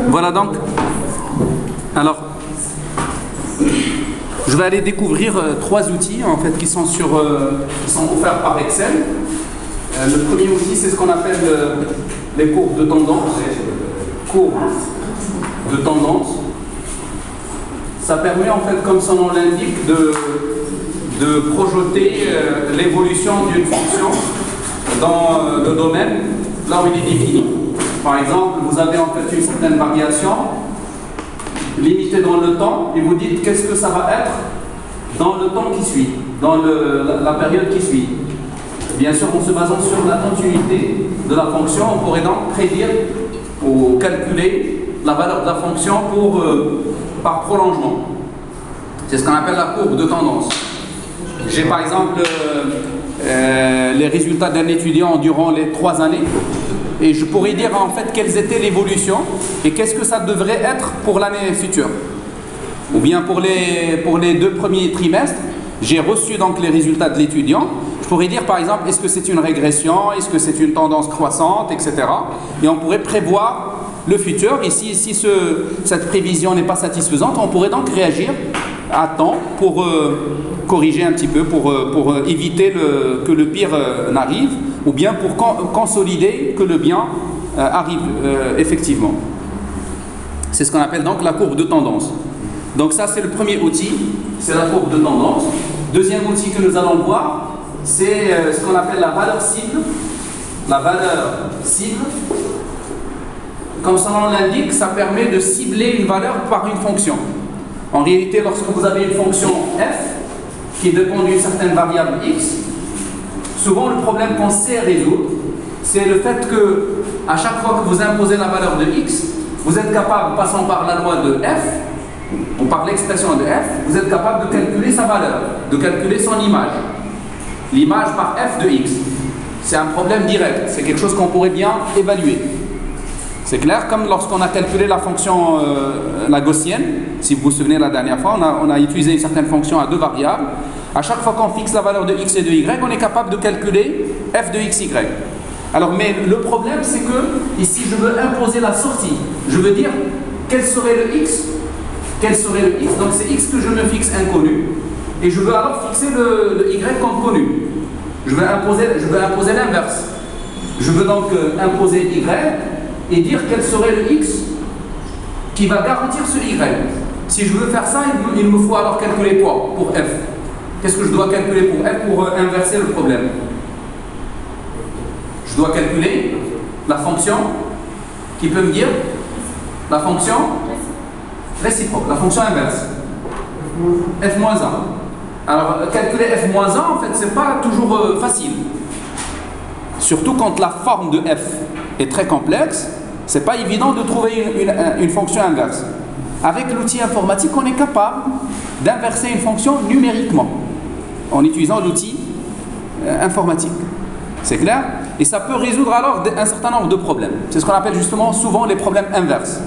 Voilà donc. Alors, je vais aller découvrir trois outils en fait qui sont offerts par Excel. Le premier outil, c'est ce qu'on appelle les courbes de tendance. Courbes de tendance. Ça permet en fait, comme son nom l'indique, de projeter l'évolution d'une fonction dans le domaine là où il est défini. Par exemple, vous avez en fait une certaine variation limitée dans le temps et vous dites qu'est-ce que ça va être dans le temps qui suit, dans la période qui suit. Bien sûr, en se basant sur la continuité de la fonction, on pourrait donc prédire ou calculer la valeur de la fonction par prolongement. C'est ce qu'on appelle la courbe de tendance. J'ai par exemple les résultats d'un étudiant durant les 3 années et je pourrais dire en fait quelles étaient l'évolution et qu'est-ce que ça devrait être pour l'année future. Ou bien pour les 2 premiers trimestres, j'ai reçu donc les résultats de l'étudiant. Je pourrais dire par exemple est-ce que c'est une régression, est-ce que c'est une tendance croissante, etc. Et on pourrait prévoir le futur. Et si cette prévision n'est pas satisfaisante, on pourrait donc réagir à temps pour corriger un petit peu, pour éviter que le pire n'arrive, ou bien pour consolider que le bien arrive effectivement. C'est ce qu'on appelle donc la courbe de tendance. Donc ça c'est le premier outil, c'est la courbe de tendance. Deuxième outil que nous allons voir, c'est ce qu'on appelle la valeur cible. La valeur cible, comme son nom l'indique, ça permet de cibler une valeur par une fonction. En réalité, lorsque vous avez une fonction f qui dépend d'une certaine variable x, souvent le problème qu'on sait résoudre, c'est le fait que à chaque fois que vous imposez la valeur de x, vous êtes capable, passant par la loi de f, ou par l'expression de f, vous êtes capable de calculer sa valeur, de calculer son image. L'image par f de x. C'est un problème direct, c'est quelque chose qu'on pourrait bien évaluer. C'est clair, comme lorsqu'on a calculé la fonction la gaussienne, si vous vous souvenez la dernière fois, on a utilisé une certaine fonction à 2 variables. À chaque fois qu'on fixe la valeur de x et de y, on est capable de calculer f de xy. Alors, mais le problème, c'est que ici, je veux imposer la sortie. Je veux dire, quel serait le x? Quel serait le x? Donc, c'est x que je me fixe inconnu. Et je veux alors fixer le y comme connu. Je veux imposer l'inverse. Je veux donc imposer y et dire quel serait le x qui va garantir ce y. Si je veux faire ça, il me faut alors calculer quoi pour f? Qu'est-ce que je dois calculer pour f pour inverser le problème? Je dois calculer la fonction qui peut me dire la fonction réciproque, la fonction inverse. f-1. Alors, calculer f-1, en fait, c'est pas toujours facile. Surtout quand la forme de f est très complexe, c'est pas évident de trouver une fonction inverse. Avec l'outil informatique, on est capable d'inverser une fonction numériquement en utilisant l'outil informatique. C'est clair? Et ça peut résoudre alors un certain nombre de problèmes. C'est ce qu'on appelle justement souvent les problèmes inverses.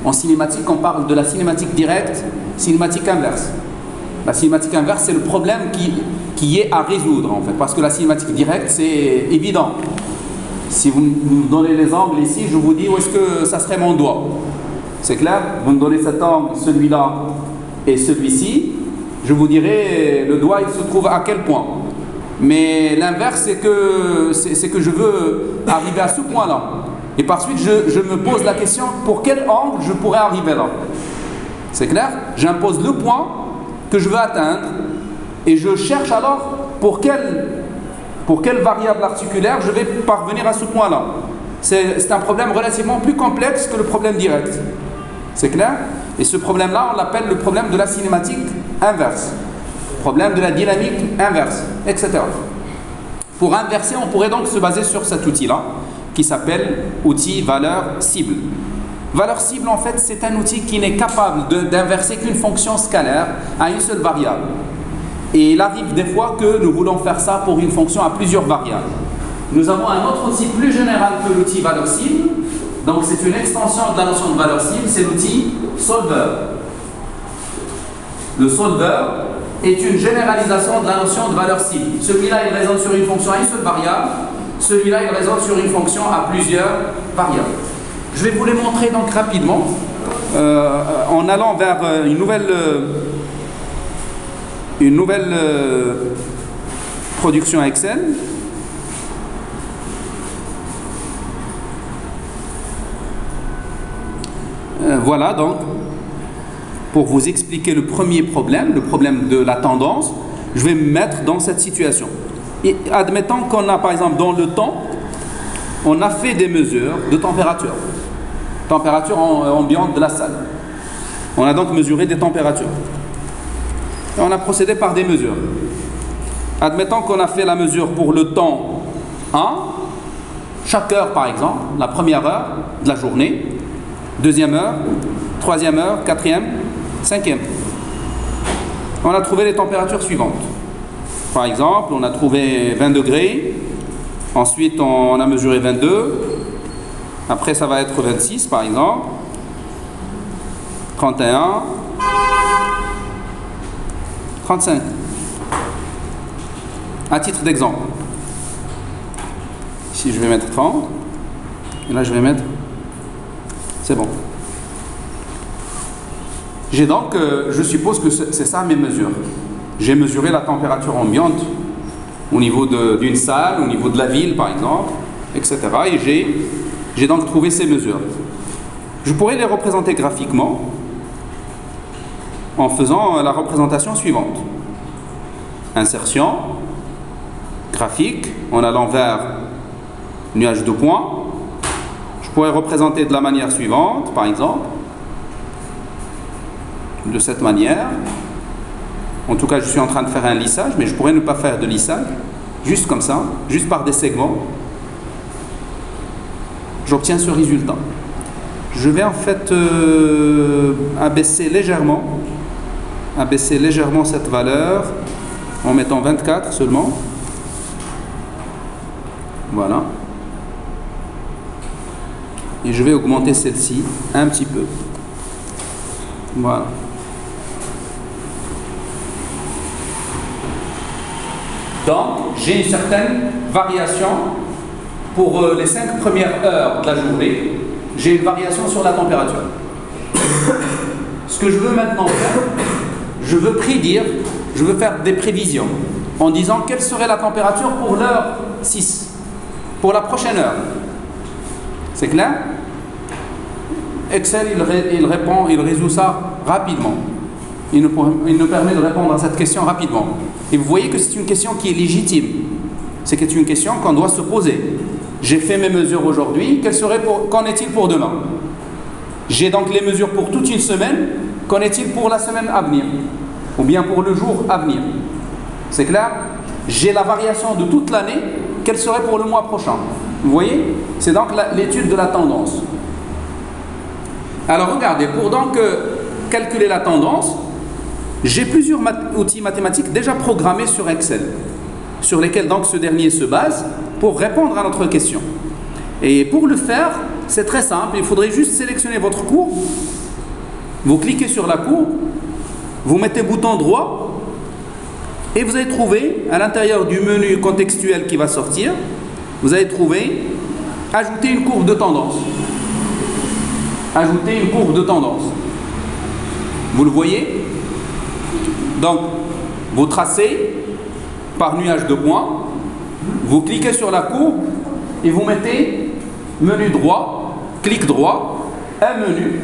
En cinématique, on parle de la cinématique directe, cinématique inverse. La cinématique inverse, c'est le problème qui est à résoudre en fait, parce que la cinématique directe, c'est évident. Si vous me donnez les angles ici, je vous dis où est-ce que ça serait mon doigt. C'est clair? Vous me donnez cet angle, celui-là et celui-ci, je vous dirai le doigt il se trouve à quel point. Mais l'inverse, c'est que je veux arriver à ce point-là. Et par suite, je me pose la question, pour quel angle je pourrais arriver là? C'est clair? J'impose le point que je veux atteindre et je cherche alors pour quelle variable articulaire je vais parvenir à ce point-là. C'est un problème relativement plus complexe que le problème direct. C'est clair? Et ce problème-là, on l'appelle le problème de la cinématique inverse. Problème de la dynamique inverse, etc. Pour inverser, on pourrait donc se baser sur cet outil-là, qui s'appelle outil valeur cible. Valeur cible, en fait, c'est un outil qui n'est capable d'inverser qu'une fonction scalaire à une seule variable. Et il arrive des fois que nous voulons faire ça pour une fonction à plusieurs variables. Nous avons un autre outil plus général que l'outil valeur cible. Donc c'est une extension de la notion de valeur cible, c'est l'outil solver. Le solver est une généralisation de la notion de valeur cible. Celui-là, il raisonne sur une fonction à une seule variable. Celui-là, il résout sur une fonction à plusieurs variables. Je vais vous les montrer donc rapidement en allant vers une nouvelle production Excel. Voilà donc, pour vous expliquer le premier problème, le problème de la tendance, je vais me mettre dans cette situation. Et admettons qu'on a par exemple dans le temps, on a fait des mesures de température ambiante de la salle. On a donc mesuré des températures. Et on a procédé par des mesures. Admettons qu'on a fait la mesure pour le temps 1, chaque heure par exemple, la première heure de la journée, deuxième heure, troisième heure, quatrième, cinquième. On a trouvé les températures suivantes. Par exemple, on a trouvé 20 degrés, ensuite on a mesuré 22, après ça va être 26 par exemple, 31, 35. À titre d'exemple, ici je vais mettre 30, et là je vais mettre, c'est bon. J'ai donc, je suppose que c'est ça mes mesures. J'ai mesuré la température ambiante au niveau d'une salle, au niveau de la ville par exemple, etc. Et j'ai donc trouvé ces mesures. Je pourrais les représenter graphiquement en faisant la représentation suivante. Insertion, graphique, en allant vers nuage de points. Je pourrais représenter de la manière suivante, par exemple, de cette manière. En tout cas, je suis en train de faire un lissage, mais je pourrais ne pas faire de lissage, juste comme ça, juste par des segments. J'obtiens ce résultat. Je vais en fait abaisser légèrement cette valeur en mettant 24 seulement. Voilà. Et je vais augmenter celle-ci un petit peu. Voilà. Donc, j'ai une certaine variation pour les 5 premières heures de la journée. J'ai une variation sur la température. Ce que je veux maintenant faire, je veux prédire, je veux faire des prévisions en disant quelle serait la température pour l'heure 6, pour la prochaine heure. C'est clair? Excel, il résout ça rapidement. Il nous permet de répondre à cette question rapidement. Et vous voyez que c'est une question qui est légitime. C'est une question qu'on doit se poser. J'ai fait mes mesures aujourd'hui, qu'en est-il pour demain? J'ai donc les mesures pour toute une semaine, qu'en est-il pour la semaine à venir? Ou bien pour le jour à venir? C'est clair? J'ai la variation de toute l'année, quelle serait pour le mois prochain? Vous voyez? C'est donc l'étude de la tendance. Alors regardez, pour donc calculer la tendance, j'ai plusieurs outils mathématiques déjà programmés sur Excel, sur lesquels donc ce dernier se base pour répondre à notre question. Et pour le faire, c'est très simple, il faudrait juste sélectionner votre courbe, vous cliquez sur la courbe, vous mettez bouton droit, et vous allez trouver à l'intérieur du menu contextuel qui va sortir, vous allez trouver ajouter une courbe de tendance. Ajouter une courbe de tendance. Vous le voyez? Donc, vous tracez par nuage de points, vous cliquez sur la courbe et vous mettez menu droit, clic droit, un menu.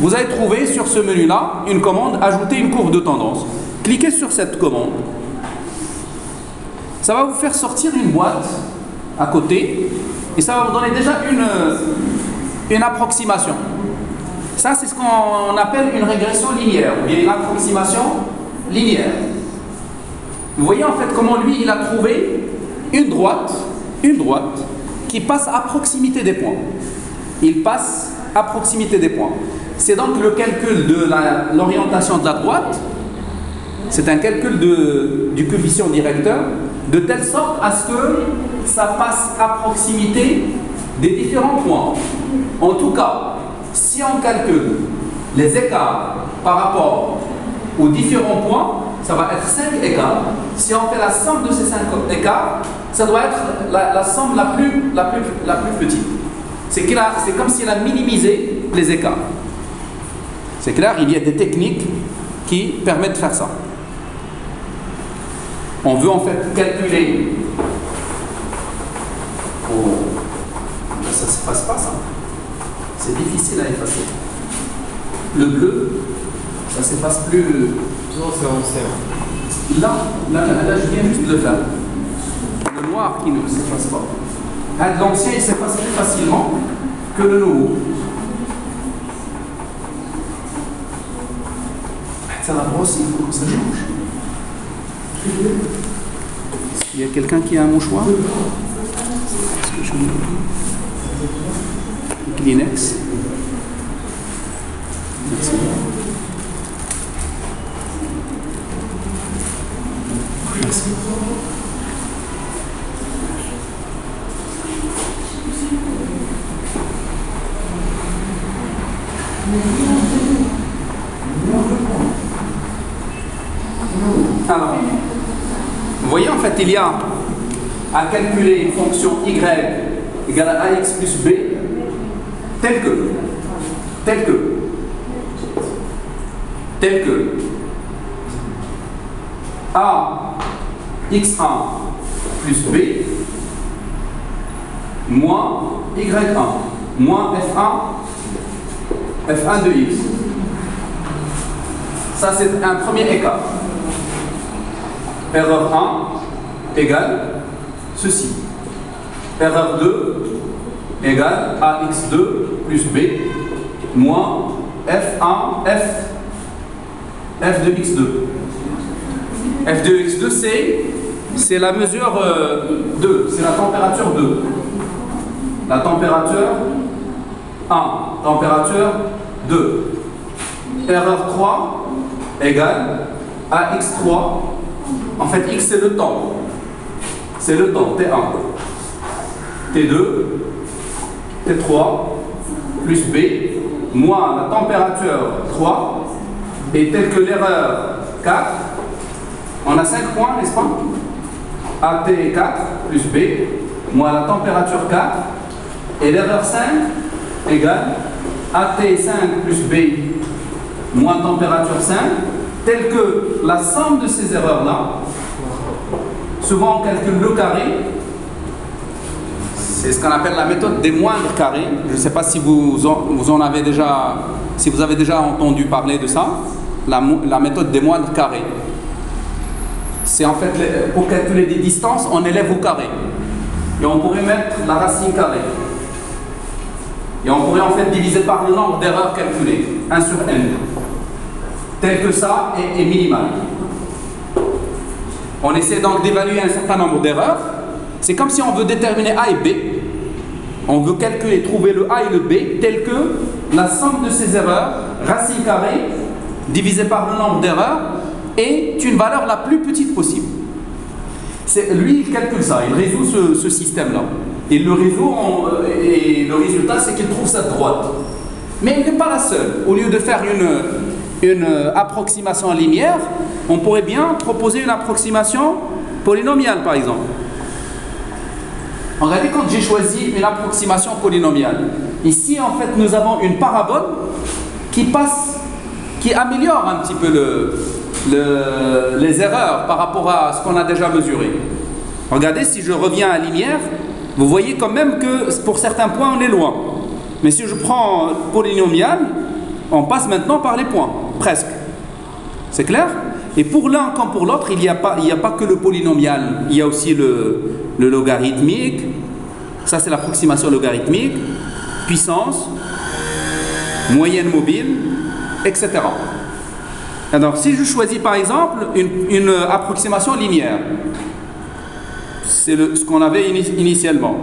Vous allez trouver sur ce menu-là une commande ajouter une courbe de tendance. Cliquez sur cette commande. Ça va vous faire sortir une boîte à côté et ça va vous donner déjà une approximation. Ça, c'est ce qu'on appelle une régression linéaire ou bien une approximation linéaire. Vous voyez en fait comment lui, il a trouvé une droite qui passe à proximité des points. Il passe à proximité des points. C'est donc le calcul de l'orientation de la droite. C'est un calcul du coefficient directeur de telle sorte à ce que ça passe à proximité des différents points. En tout cas, si on calcule les écarts par rapport aux différents points, ça va être 5 écarts. Si on fait la somme de ces 5 écarts, ça doit être la somme la plus petite. C'est comme s'il a minimisé les écarts. C'est clair, il y a des techniques qui permettent de faire ça. On veut en fait calculer. Ça ne s'efface pas, ça. C'est difficile à effacer. Le bleu, ça ne s'efface plus. Non, c'est ancien. Là, je viens juste de le faire. Le noir qui ne s'efface pas. L'ancien, il s'efface plus facilement que le nouveau. Ça la brosse, il faut que ça change. Il y a quelqu'un qui a un mouchoir? Est-ce que je Kleenex. Merci. Merci. Alors, vous voyez, en fait, il y a à calculer une fonction y égale à ax plus b telle que a x1 plus b moins y1 moins f1 de x. Ça, c'est un premier écart. Erreur 1 égale ceci. Erreur 2 égale ax2 plus b moins f de x2. f de x2, c'est la mesure 2, c'est la température 2. La température 1, température 2. Erreur 3 égale ax3. En fait, x c'est le temps. C'est le temps, T1. T2, T3, plus B, moins la température 3, et telle que l'erreur 4, on a 5 points, n'est-ce pas? AT4 plus B, moins la température 4, et l'erreur 5 égale AT5 plus B, moins température 5, telle que la somme de ces erreurs-là, souvent on calcule le carré, c'est ce qu'on appelle la méthode des moindres carrés. Je ne sais pas si vous avez déjà entendu parler de ça, la méthode des moindres carrés. C'est en fait, pour calculer des distances, on élève au carré. Et on pourrait mettre la racine carrée. Et on pourrait en fait diviser par le nombre d'erreurs calculées, 1 sur n. Tel que ça est minimal. On essaie donc d'évaluer un certain nombre d'erreurs. C'est comme si on veut déterminer A et B. On veut calculer, trouver le A et le B, tel que la somme de ces erreurs, racine carrée, divisée par le nombre d'erreurs, est une valeur la plus petite possible. Lui, il calcule ça, il résout ce système-là. Et le résultat, c'est qu'il trouve cette droite. Mais il n'est pas la seule. Au lieu de faire une approximation linéaire, on pourrait bien proposer une approximation polynomiale, par exemple. Regardez, quand j'ai choisi une approximation polynomiale, ici, en fait, nous avons une parabole qui améliore un petit peu les erreurs par rapport à ce qu'on a déjà mesuré. Regardez, si je reviens à linéaire, vous voyez quand même que pour certains points, on est loin. Mais si je prends polynomial, on passe maintenant par les points, presque. C'est clair? Et pour l'un comme pour l'autre, il n'y a pas que le polynomial. Il y a aussi le logarithmique. Ça, c'est l'approximation logarithmique. Puissance, moyenne mobile, etc. Alors, si je choisis par exemple une approximation linéaire, c'est ce qu'on avait initialement,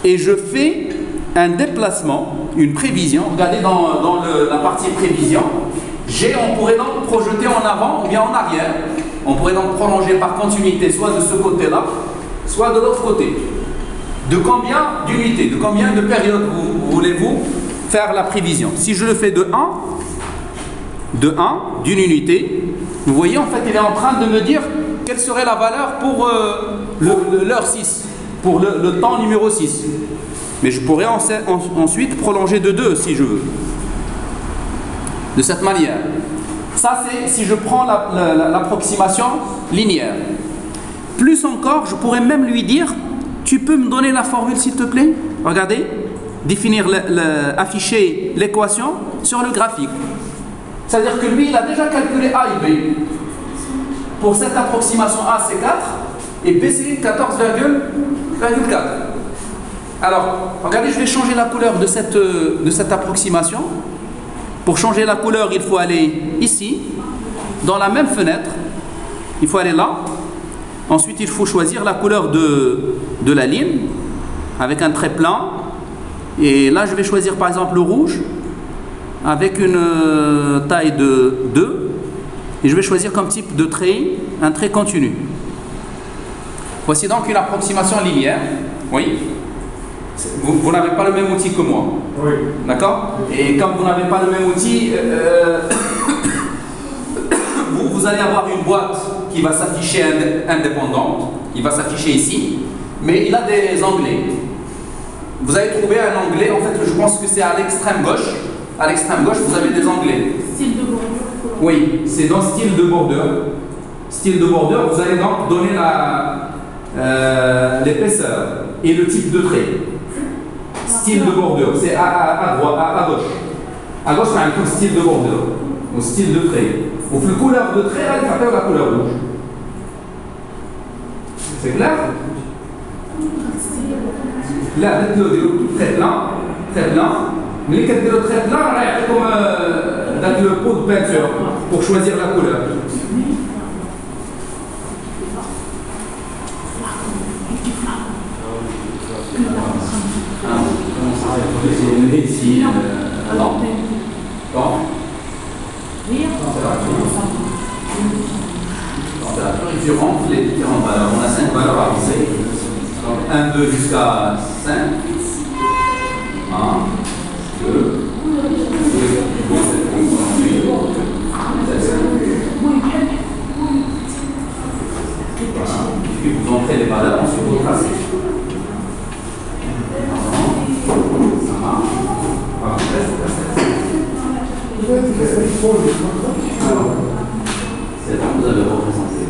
et je fais un déplacement, une prévision, regardez dans la partie prévision, on pourrait donc projeter en avant ou bien en arrière. On pourrait donc prolonger par continuité, soit de ce côté-là, soit de l'autre côté. De combien d'unités, de combien de périodes voulez-vous faire la prévision? Si je le fais de 1, d'une unité, vous voyez, en fait, il est en train de me dire quelle serait la valeur pour l'heure 6, pour le temps numéro 6. Mais je pourrais ensuite prolonger de 2 si je veux. De cette manière. Ça, c'est si je prends l'approximation linéaire. Plus encore, je pourrais même lui dire, tu peux me donner la formule s'il te plaît? Regardez, définir, afficher l'équation sur le graphique. C'est-à-dire que lui, il a déjà calculé A et B. Pour cette approximation A, c'est 4 et B, c'est 14,4. Alors, regardez, je vais changer la couleur de cette approximation. Pour changer la couleur, il faut aller ici, dans la même fenêtre. Il faut aller là. Ensuite, il faut choisir la couleur de la ligne avec un trait plein. Et là, je vais choisir par exemple le rouge avec une taille de 2. Et je vais choisir comme type de trait un trait continu. Voici donc une approximation linéaire. Oui. Vous n'avez pas le même outil que moi. Oui. D'accord? Et comme vous n'avez pas le même outil, vous allez avoir une boîte qui va s'afficher indépendante. Il va s'afficher ici. Mais il a des onglets. Vous allez trouver un onglet, en fait, je pense que c'est à l'extrême gauche. À l'extrême gauche, vous avez des onglets. Style de bordure. Oui, c'est dans style de bordure. Style de bordure, vous allez donc donner l'épaisseur et le type de trait. Style de bordure, c'est à droite, à gauche. À gauche, on a un style de bordure, ou style de trait. Ou la couleur de trait, elle s'appelle la couleur rouge. C'est clair? Là, le très blanc. Mais quand le très blanc, on a comme dans le pot de peinture pour choisir la couleur. Ici, non. Température les différentes valeurs. On a 5 valeurs à fixer. Donc 1, 2 jusqu'à 5. 1, 2, puis vous entrez les valeurs, ensuite vous tracez. Ça marche. Voilà, c'est bon, vous avez représenté.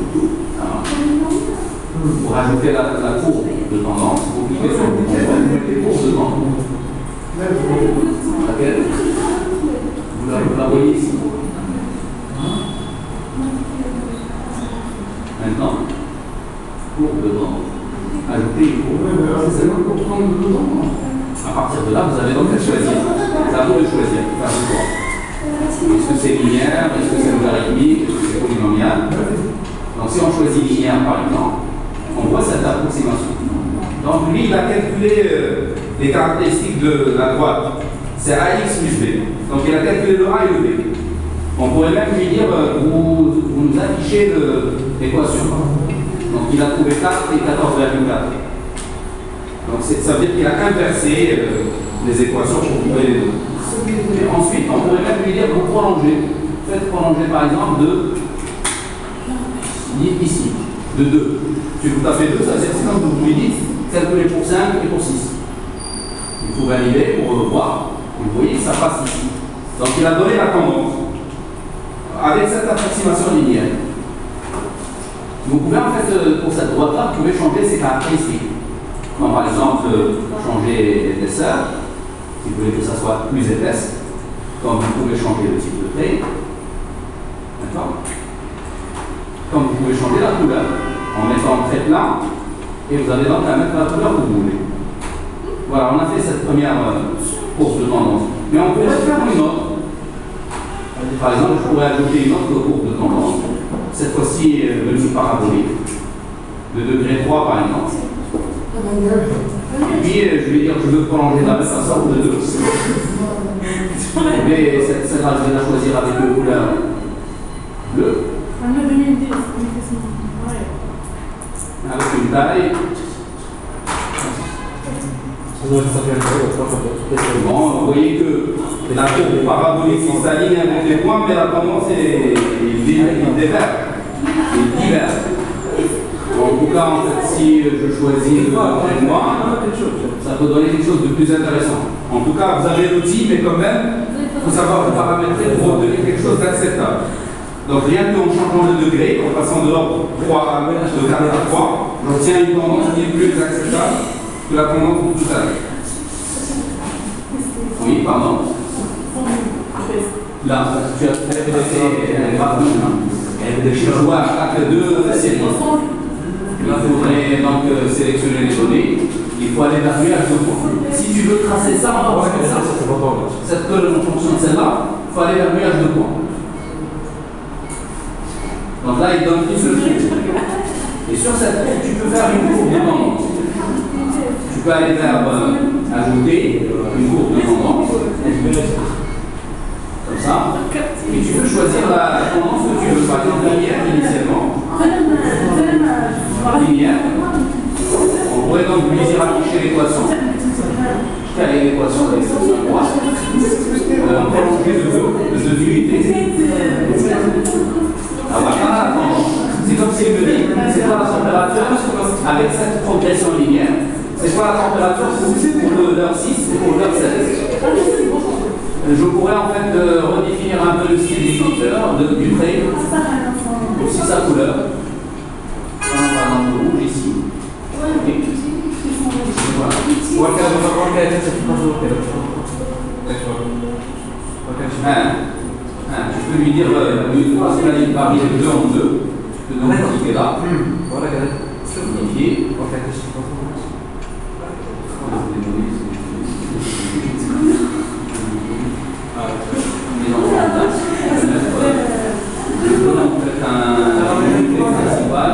Pour ajouter la courbe de tendance, vous cliquez sur le bouton, vous mettez courbe de tendance. Laquelle? Vous la voyez ici. Maintenant, courbe de tendance. Ajoutez une courbe. C'est seulement pour prendre le tendance. À partir de là, vous avez donc à choisir. C'est à vous de choisir, faire le choix. Est-ce que c'est linéaire? Est-ce que c'est logarithmique? Est-ce que c'est polynomial? Donc si on choisit linéaire par exemple, on voit cette approximation. Donc lui, il a calculé les caractéristiques de la droite. C'est AX plus B. Donc il a calculé le A et le B. On pourrait même lui dire, vous nous affichez l'équation. Donc il a trouvé 4 et 14,4. Donc ça veut dire qu'il a inversé les équations pour trouver les deux. Et ensuite, on pourrait même lui dire, vous prolongez. Faites prolonger par exemple de ici, de 2. Si vous tapez 2, ça veut dire que quand vous lui dites, calculez pour 5 et pour 6. Il faut valider pour voir. Vous voyez, ça passe ici. Donc il a donné la tendance avec cette approximation linéaire. Vous pouvez en fait, pour cette droite-là, vous pouvez changer ses caractéristiques. Comme par exemple, changer l'épaisseur, si vous voulez que ça soit plus épaisse. Comme vous pouvez changer le type de trait. D'accord? Comme vous pouvez changer la couleur en mettant un trait plat et vous avez donc à mettre la couleur que vous voulez. Voilà, on a fait cette première courbe de tendance. Mais on pourrait faire une autre. Par exemple, je pourrais ajouter une autre courbe de tendance. Cette fois-ci, mesure parabolique de degré 3 par exemple. Et puis, je vais dire que je veux prolonger de la même façon de 2. Mais celle-là, je vais la choisir avec le couleur bleu. Avec une taille. Bon, vous voyez que la courbe parabolique s'aligne avec les points, mais la tendance est divers. En tout cas, en fait, si je choisis le trait noir, ça peut donner quelque chose de plus intéressant. En tout cas, vous avez l'outil, mais quand même, il faut savoir le paramétrer pour obtenir quelque chose d'acceptable. Donc rien qu'en changeant le degré, en passant de l'ordre 3 de 4 à 3, on obtient une tendance qui est plus acceptable que la tendance de tout à l'heure. Oui, pardon. Là, tu as fait un graphe. Je vois à 2 séries. Il faudrait donc sélectionner les données. Il faut aller vers nuage de points. Si tu veux tracer ça en fonction de ça, cette colonne en fonction de celle-là, il faut aller vers nuage de points. Donc là, il donne une seule chose. Et sur cette courbe, tu peux faire une courbe de tendance. Tu peux aller vers ajouter une courbe de tendance. Comme ça. Et tu peux choisir la tendance que tu veux. Par exemple, linéaire initialement. Linéaire. On pourrait donc lui dire afficher l'équation. Quelle est l'équation de l'extension à droite? Prolonger de 2 unités. C'est comme s'il me dit, c'est quoi la température avec cette progression linéaire? C'est quoi la température pour l'heure 6 et pour l'heure 7? Je pourrais en fait redéfinir un peu le style définiteur du trait, aussi sa couleur. Par exemple, le rouge ici. Tu peux lui dire, parce que là il varie de 2 en 2. Tu peux donc cliquer là. Unifier. Je donne en fait un unité principal.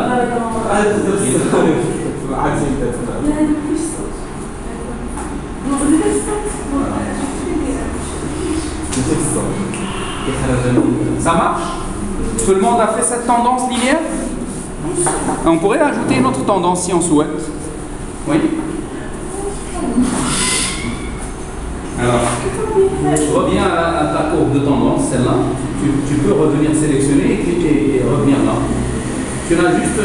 Ça marche? Tout le monde a fait cette tendance linéaire? On pourrait ajouter une autre tendance si on souhaite. Oui? Alors, reviens à ta courbe de tendance, celle-là. Tu peux revenir sélectionner et cliquer et revenir là. Tu as juste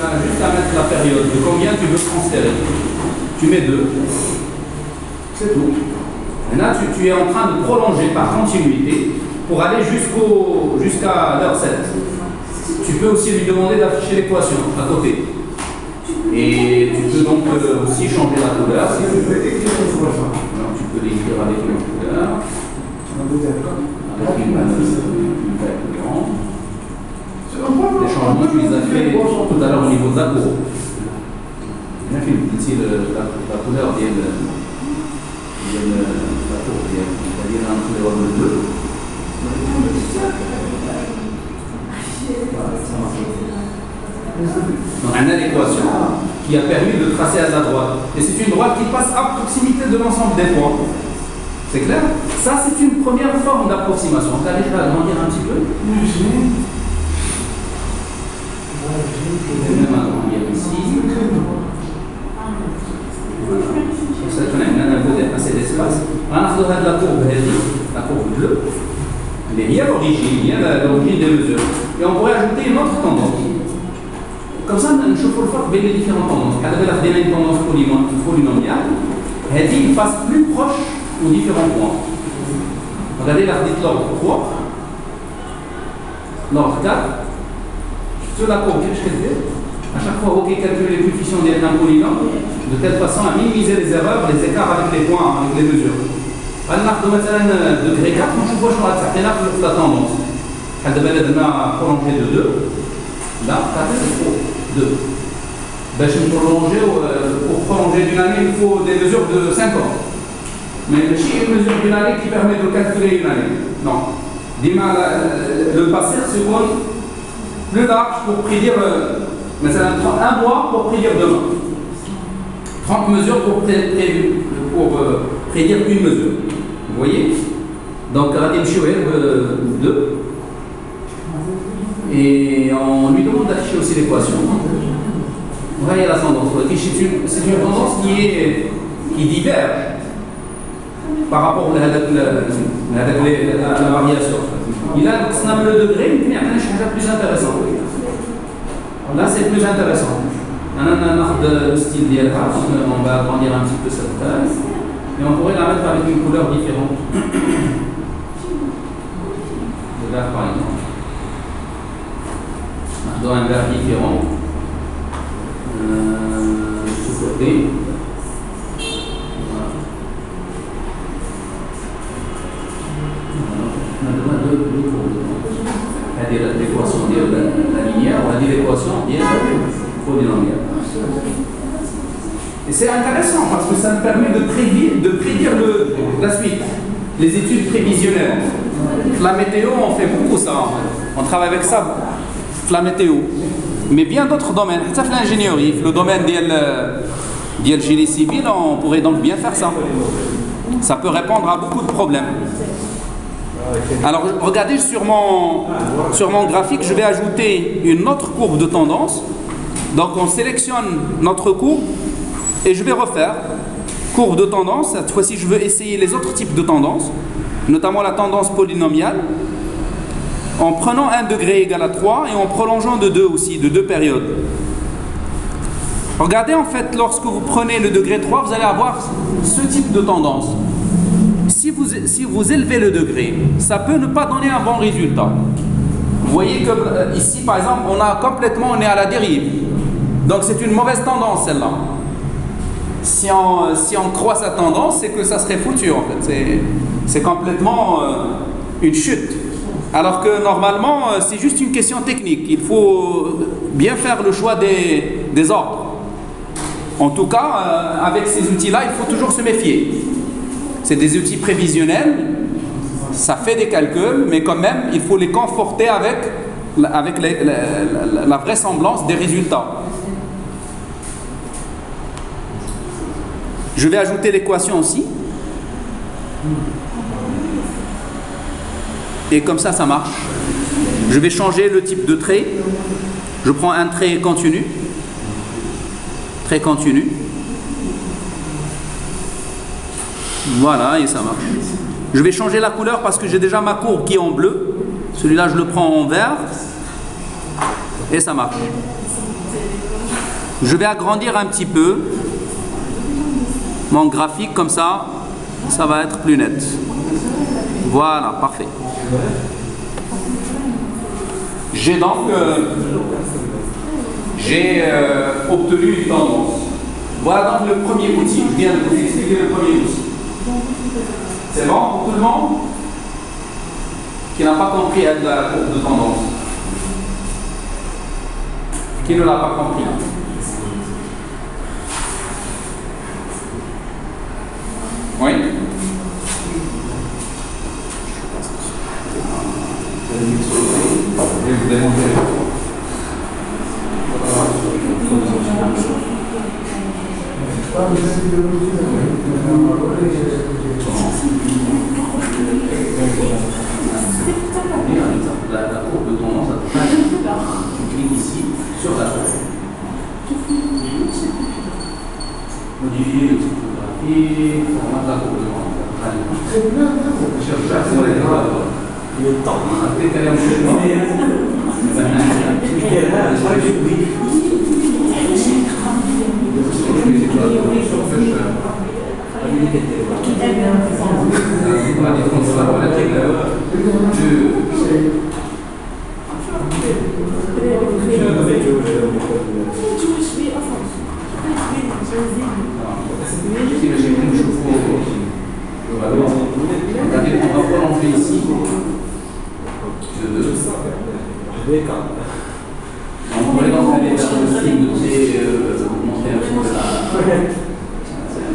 à mettre la période de combien tu veux transférer. Tu mets 2. C'est tout. Et là, tu es en train de prolonger par continuité pour aller jusqu'à l'heure 7. Tu peux aussi lui demander d'afficher l'équation à côté. Et tu peux donc aussi changer la couleur. Si tu veux écrire une couleur. Alors, tu peux l'écrire avec une couleur. Avec une taille grande. Les changements, tu les as fait tout à l'heure au niveau de la courbe. Ici, la couleur vient de la courbe, c'est-à-dire un couleur bleu. Donc, on a l'équation qui a permis de tracer à la droite. Et c'est une droite qui passe à proximité de l'ensemble des points. C'est clair? Ça, c'est une première forme d'approximation. Vous allez agrandir un petit peu. Même agrandir ici. Ça, on a un peu assez d'espace. On a la courbe bleue. Mais il y a l'origine des mesures. Et on pourrait ajouter une autre tendance. Comme ça, on chauffe le fort avec les différentes tendances. Quand on a une tendance polynomiale, elle passe plus proche aux différents points. Regardez l'ordre 3, l'ordre 4. Sur la courbe, qu'est-ce que je fais? À chaque fois, vous calculez les coefficients d'un polynôme de telle façon à minimiser les erreurs, les écarts avec les points, avec les mesures. On a degré 4, on voit la tendance. On a prolongé de 2. Là, 4 c'est trop. 2. Pour prolonger d'une année, il faut des mesures de 5 ans. Mais si une mesure d'une année qui permet de calculer une année. Non. Le passé seconde plus large pour prédire, un mois pour prédire demain. 30 mesures pour prédire une mesure. Vous voyez? Donc, Radim Chouer 2. Et on lui demande d'afficher aussi l'équation. Vous voyez la tendance. C'est une tendance qui diverge par rapport à la variation. Il a le degré, mais il y a une chose plus intéressante. Là, c'est plus intéressant. On a le style d'ILH, on va agrandir un petit peu cette taille. Et on pourrait la mettre avec une couleur différente. Le vert, par exemple. On a un vert différent. De ce côté. هذه l'équation ديال la lumière وهذه l'équation ديال polynomial. Et c'est intéressant parce que ça me permet de prédire la suite, les études prévisionnelles. La météo, on fait beaucoup ça en fait. On travaille avec ça, la météo. Mais bien d'autres domaines, ça fait l'ingénierie, le domaine de génie civil, on pourrait donc bien faire ça. Ça peut répondre à beaucoup de problèmes. Alors regardez sur mon graphique, je vais ajouter une autre courbe de tendance. Donc on sélectionne notre courbe et je vais refaire courbe de tendance. Cette fois-ci je veux essayer les autres types de tendances, notamment la tendance polynomiale, en prenant 1 degré égal à 3 et en prolongeant de 2 aussi, de 2 périodes. Regardez en fait, lorsque vous prenez le degré 3, vous allez avoir ce type de tendance. Si vous élevez le degré, ça peut ne pas donner un bon résultat. Vous voyez que ici, par exemple, on est à la dérive. Donc c'est une mauvaise tendance celle-là. Si on croit sa tendance, c'est que ça serait foutu en fait. C'est complètement une chute. Alors que normalement, c'est juste une question technique. Il faut bien faire le choix des ordres. En tout cas, avec ces outils-là, il faut toujours se méfier. C'est des outils prévisionnels, ça fait des calculs, mais quand même, il faut les conforter avec la vraisemblance des résultats. Je vais ajouter l'équation aussi. Et comme ça, ça marche. Je vais changer le type de trait. Je prends un trait continu. Trait continu. Voilà, et ça marche. Je vais changer la couleur parce que j'ai déjà ma courbe qui est en bleu. Celui-là, je le prends en vert. Et ça marche. Je vais agrandir un petit peu mon graphique, comme ça, ça va être plus net. Voilà, parfait. J'ai donc obtenu une tendance. Voilà donc le premier outil. Je viens de vous expliquer le premier outil. C'est bon pour tout le monde qui n'a pas compris la courbe de tendance? Qui ne l'a pas compris? Oui? Je vais vous démontrer. La courbe de tendance, tu cliques ici sur la courbe. Modifier le typographie, format de la courbe de tendance. Le temps. On va prolonger ici de 2. On pourrait donc aller vers le style de montrer un peu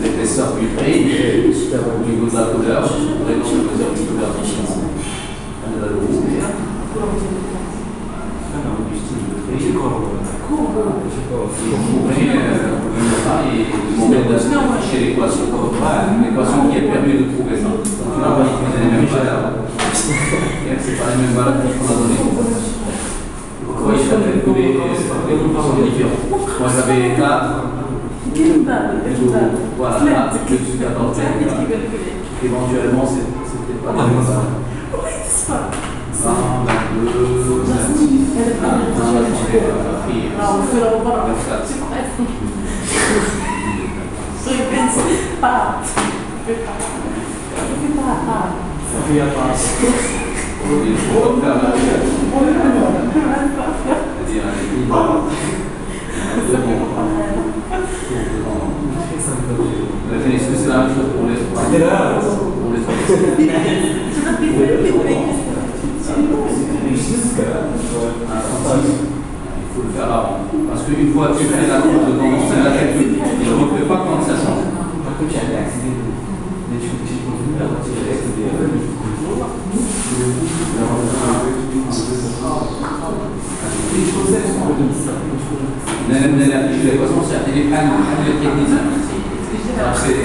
l'épaisseur du trait au niveau de la couleur. On pourrait donc choisir une couleur différente. Chez l'équation qui a permis de trouver ça. On n'a pas utilisé les mêmes valeurs. C'est pas les mêmes valeurs qu'on a données. Pourquoi il a calculé les groupes sont différents? Moi j'avais 4. Voilà, là, plus 14. Éventuellement, c'était pas la même valeur. faut le faire avant. Parce qu'une fois que tu fais la courbe de tendance, il ne refait pas quand ça change.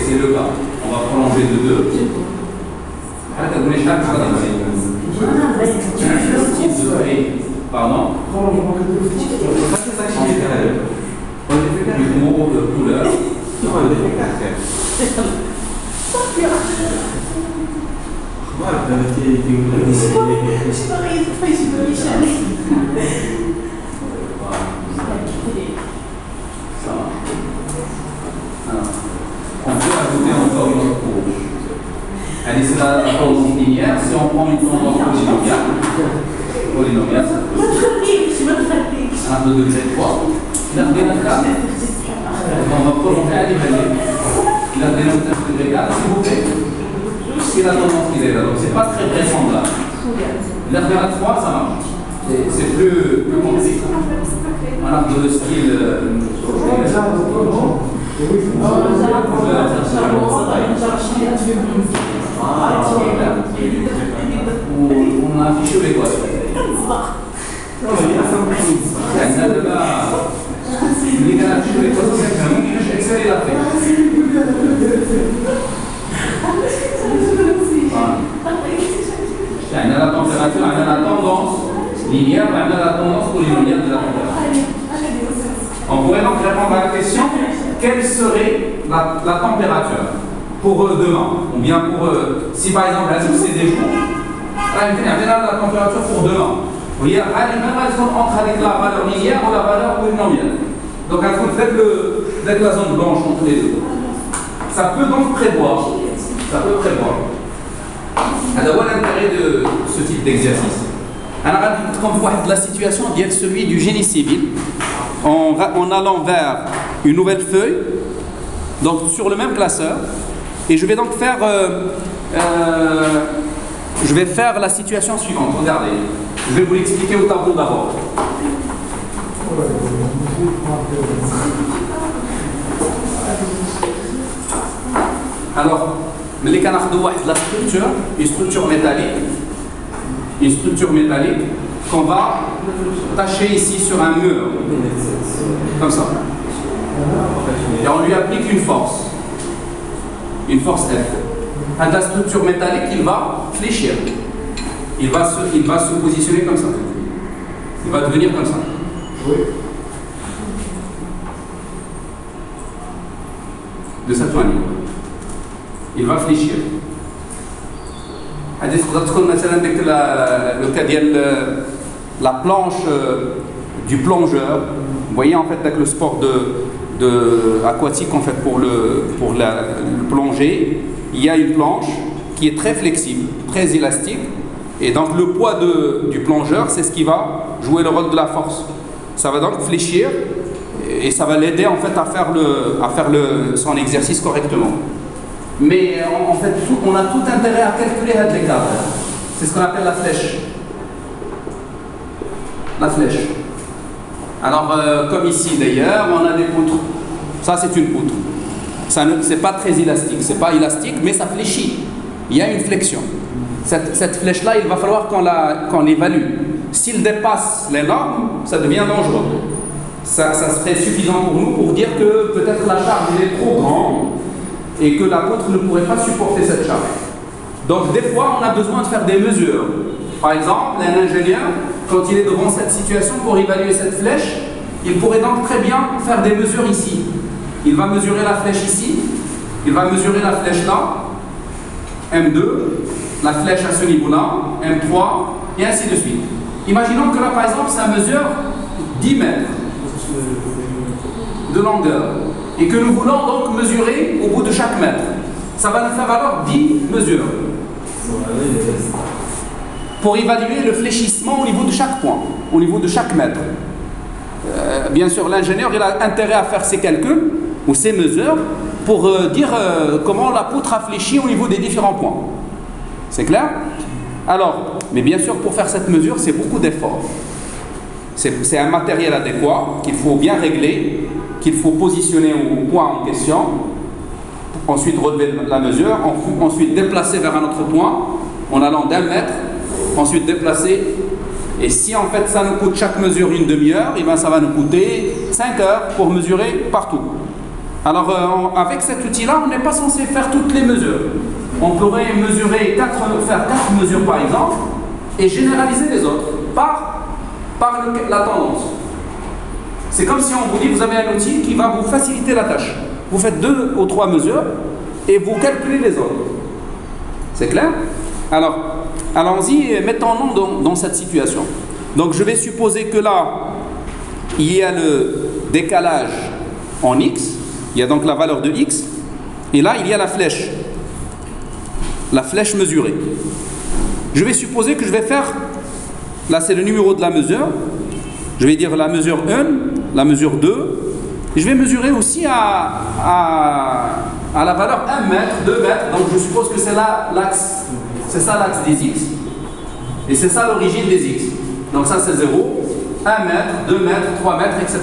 C'est le cas. On va prolonger de 2. Pardon. Du mot de couleur. On peut ajouter encore une autre courbe. Allez, c'est la tendance linéaire. Si on prend une tendance polynomiale, un 2 degré 3, il a donné un 4. On va prolonger à l'évaluer. Il a donné un degré 4, s'il vous plaît. C'est la tendance qu'il est là, donc c'est pas très vraisemblable. Il a donné un 3, ça marche. C'est plus compliqué. Un arbre de style. On a affiché l'équation. اللي كان في الكتب ممكن اكسل الى اخره يعني la température عندنا la tendance linéaire وعندنا la tendance polynomiale de la température. On pourrait donc répondre à la question quelle serait la température pour demain ou bien pour si par exemple c'est des jours la température pour demain. Vous voyez, elle est entre avec la valeur linéaire ou la valeur polynomiale. Donc, faites la zone blanche entre les deux. Ça peut donc prévoir. Ça peut prévoir. Alors, voilà l'intérêt de ce type d'exercice. Alors, quand vous voyez la situation, il y a celui du génie civil, en allant vers une nouvelle feuille, donc sur le même classeur, et je vais donc faire. Je vais faire la situation suivante. Regardez. Je vais vous l'expliquer au tableau d'abord. Alors, les canards de la structure, une structure métallique qu'on va tacher ici sur un mur, comme ça. Et on lui applique une force F. À la structure métallique, il va fléchir. Il va se positionner comme ça. Il va devenir comme ça. Oui. De cette manière. Il va fléchir. Le cas de la planche du plongeur. Vous voyez en fait avec le sport aquatique en fait pour le plonger, il y a une planche qui est très flexible, très élastique. Et donc le poids du plongeur, c'est ce qui va jouer le rôle de la force. Ça va donc fléchir et ça va l'aider en fait à faire son exercice correctement. Mais en fait, on a tout intérêt à calculer l'écart. C'est ce qu'on appelle la flèche. La flèche. Alors comme ici d'ailleurs, on a des poutres. Ça c'est une poutre. C'est pas très élastique, c'est pas élastique, mais ça fléchit. Il y a une flexion. Cette flèche-là, il va falloir qu'on l'évalue. S'il dépasse les normes, ça devient dangereux. Ça serait suffisant pour nous pour dire que peut-être la charge est trop grande et que la poutre ne pourrait pas supporter cette charge. Donc des fois, on a besoin de faire des mesures. Par exemple, un ingénieur, quand il est devant cette situation pour évaluer cette flèche, il pourrait donc très bien faire des mesures ici. Il va mesurer la flèche ici, il va mesurer la flèche là, M2, la flèche à ce niveau-là, M3, et ainsi de suite. Imaginons que là, par exemple, ça mesure 10 mètres de longueur, et que nous voulons donc mesurer au bout de chaque mètre. Ça va nous faire valoir 10 mesures pour évaluer le fléchissement au niveau de chaque point, au niveau de chaque mètre. Bien sûr, l'ingénieur il a intérêt à faire ses calculs ou ses mesures pour dire comment la poutre a fléchi au niveau des différents points. C'est clair? Alors, mais bien sûr, pour faire cette mesure, c'est beaucoup d'efforts. C'est un matériel adéquat qu'il faut bien régler, qu'il faut positionner au point en question, ensuite relever la mesure, ensuite déplacer vers un autre point en allant d'1 mètre, ensuite déplacer. Et si en fait ça nous coûte chaque mesure une demi-heure, et bien ça va nous coûter 5 heures pour mesurer partout. Alors avec cet outil-là, on n'est pas censé faire toutes les mesures. On pourrait faire 4 mesures par exemple et généraliser les autres par la tendance. C'est comme si on vous dit, vous avez un outil qui va vous faciliter la tâche. Vous faites 2 ou 3 mesures et vous calculez les autres. C'est clair? Alors, allons-y, mettons-nous dans cette situation. Donc, je vais supposer que là, il y a le décalage en x. Il y a donc la valeur de x. Et là, il y a la flèche mesurée. Je vais supposer que je vais faire, là c'est le numéro de la mesure. Je vais dire la mesure 1, la mesure 2. Et je vais mesurer aussi à la valeur 1 mètre, 2 mètres. Donc, je suppose que c'est là l'axe. C'est ça l'axe des x. Et c'est ça l'origine des x. Donc ça c'est 0, 1 mètre, 2 mètres, 3 mètres, etc.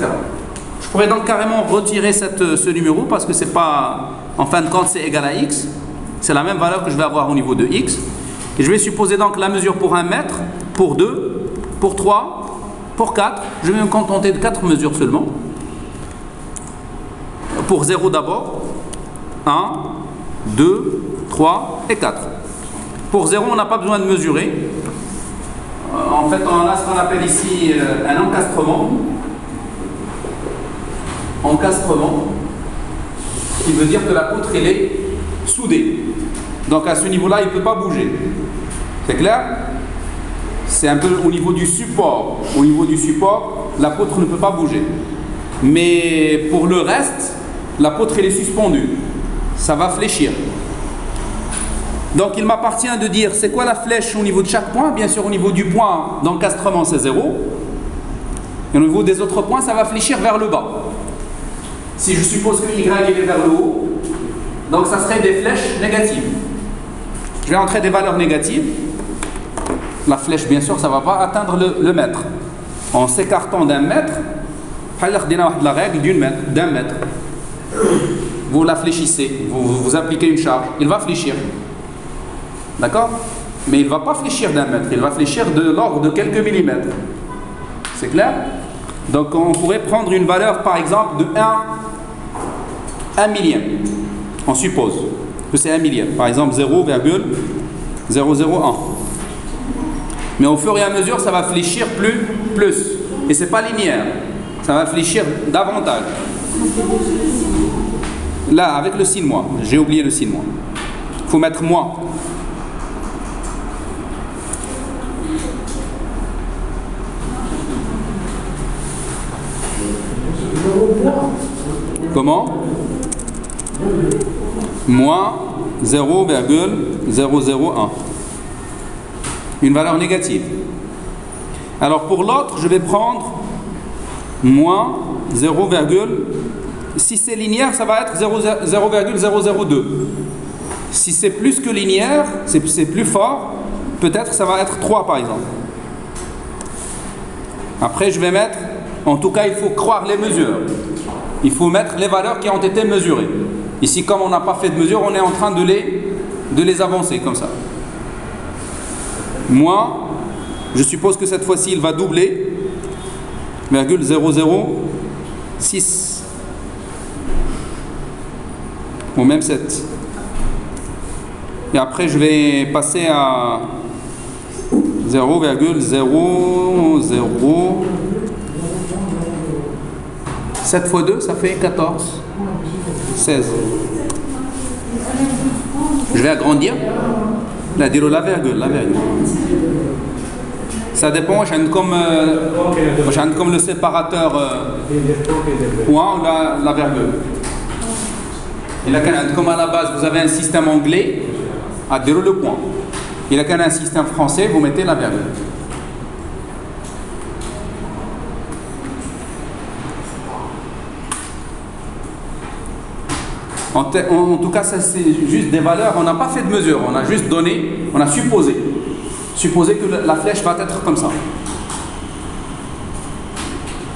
Je pourrais donc carrément retirer ce numéro parce que c'est pas, en fin de compte c'est égal à x. C'est la même valeur que je vais avoir au niveau de x. Et je vais supposer donc la mesure pour 1 mètre, pour 2, pour 3, pour 4. Je vais me contenter de 4 mesures seulement. Pour 0 d'abord, 1, 2, 3 et 4. Pour 0, on n'a pas besoin de mesurer. En fait, on a ce qu'on appelle ici un encastrement. Encastrement, qui veut dire que la poutre, elle est soudée. Donc à ce niveau-là, il ne peut pas bouger. C'est clair? C'est un peu au niveau du support. Au niveau du support, la poutre ne peut pas bouger. Mais pour le reste, la poutre, elle est suspendue. Ça va fléchir. Donc il m'appartient de dire c'est quoi la flèche au niveau de chaque point. Bien sûr au niveau du point d'encastrement c'est 0. Et au niveau des autres points ça va fléchir vers le bas. Si je suppose que Y il est vers le haut, donc ça serait des flèches négatives. Je vais entrer des valeurs négatives. La flèche bien sûr ça ne va pas atteindre le mètre. En s'écartant d'1 mètre, la règle d'un mètre. Vous la fléchissez, vous appliquez une charge, il va fléchir. D'accord? Mais il ne va pas fléchir d'1 mètre, il va fléchir de l'ordre de quelques millimètres. C'est clair? Donc on pourrait prendre une valeur par exemple de 1 millième. On suppose que c'est 1 millième. Par exemple 0,001. Mais au fur et à mesure ça va fléchir plus. Et c'est pas linéaire. Ça va fléchir davantage. Là avec le signe moins. J'ai oublié le signe moins. Il faut mettre moins. Comment? Moins 0,001. Une valeur négative. Alors pour l'autre, je vais prendre moins 0, si c'est linéaire, ça va être 0,002. Si c'est plus que linéaire, c'est plus fort, peut-être ça va être 3 par exemple. Après, je vais mettre, en tout cas, il faut croire les mesures. Il faut mettre les valeurs qui ont été mesurées. Ici, comme on n'a pas fait de mesure, on est en train de les avancer comme ça. Moins, je suppose que cette fois-ci, il va doubler, 0,006. Ou même 7. Et après, je vais passer à 0,00. 7 x 2, ça fait 14. 16. Je vais agrandir. La virgule. Ça dépend, comme le séparateur point ou la virgule. Et là, comme à la base, vous avez un système anglais, à dire le point. Et là, quand un système français, vous mettez la virgule. En tout cas, ça c'est juste des valeurs, on n'a pas fait de mesure, on a juste donné, on a supposé que la flèche va être comme ça.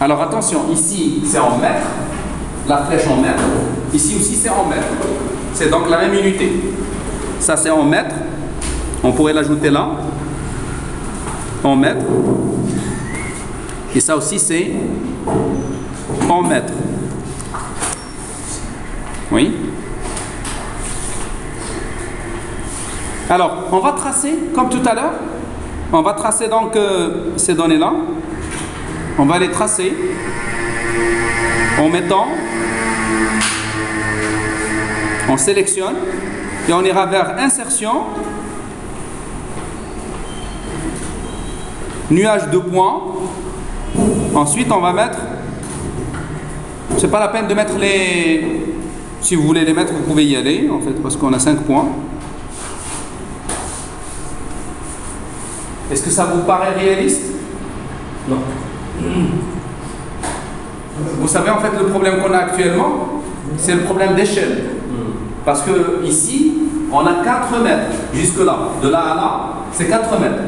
Alors attention, ici c'est en mètres, la flèche en mètres, ici aussi c'est en mètres. C'est donc la même unité. Ça c'est en mètres, on pourrait l'ajouter là, en mètres. Et ça aussi c'est en mètres. Oui. Alors, on va tracer, comme tout à l'heure, on va tracer donc ces données-là. On va les tracer en mettant, on sélectionne et on ira vers insertion, nuage de points. Ensuite, on va mettre, c'est pas la peine de mettre les... Si vous voulez les mettre, vous pouvez y aller, en fait, parce qu'on a 5 points. Est-ce que ça vous paraît réaliste? Non. Vous savez, en fait, le problème qu'on a actuellement, c'est le problème d'échelle. Parce que ici, on a 4 mètres jusque-là. De là à là, c'est 4 mètres.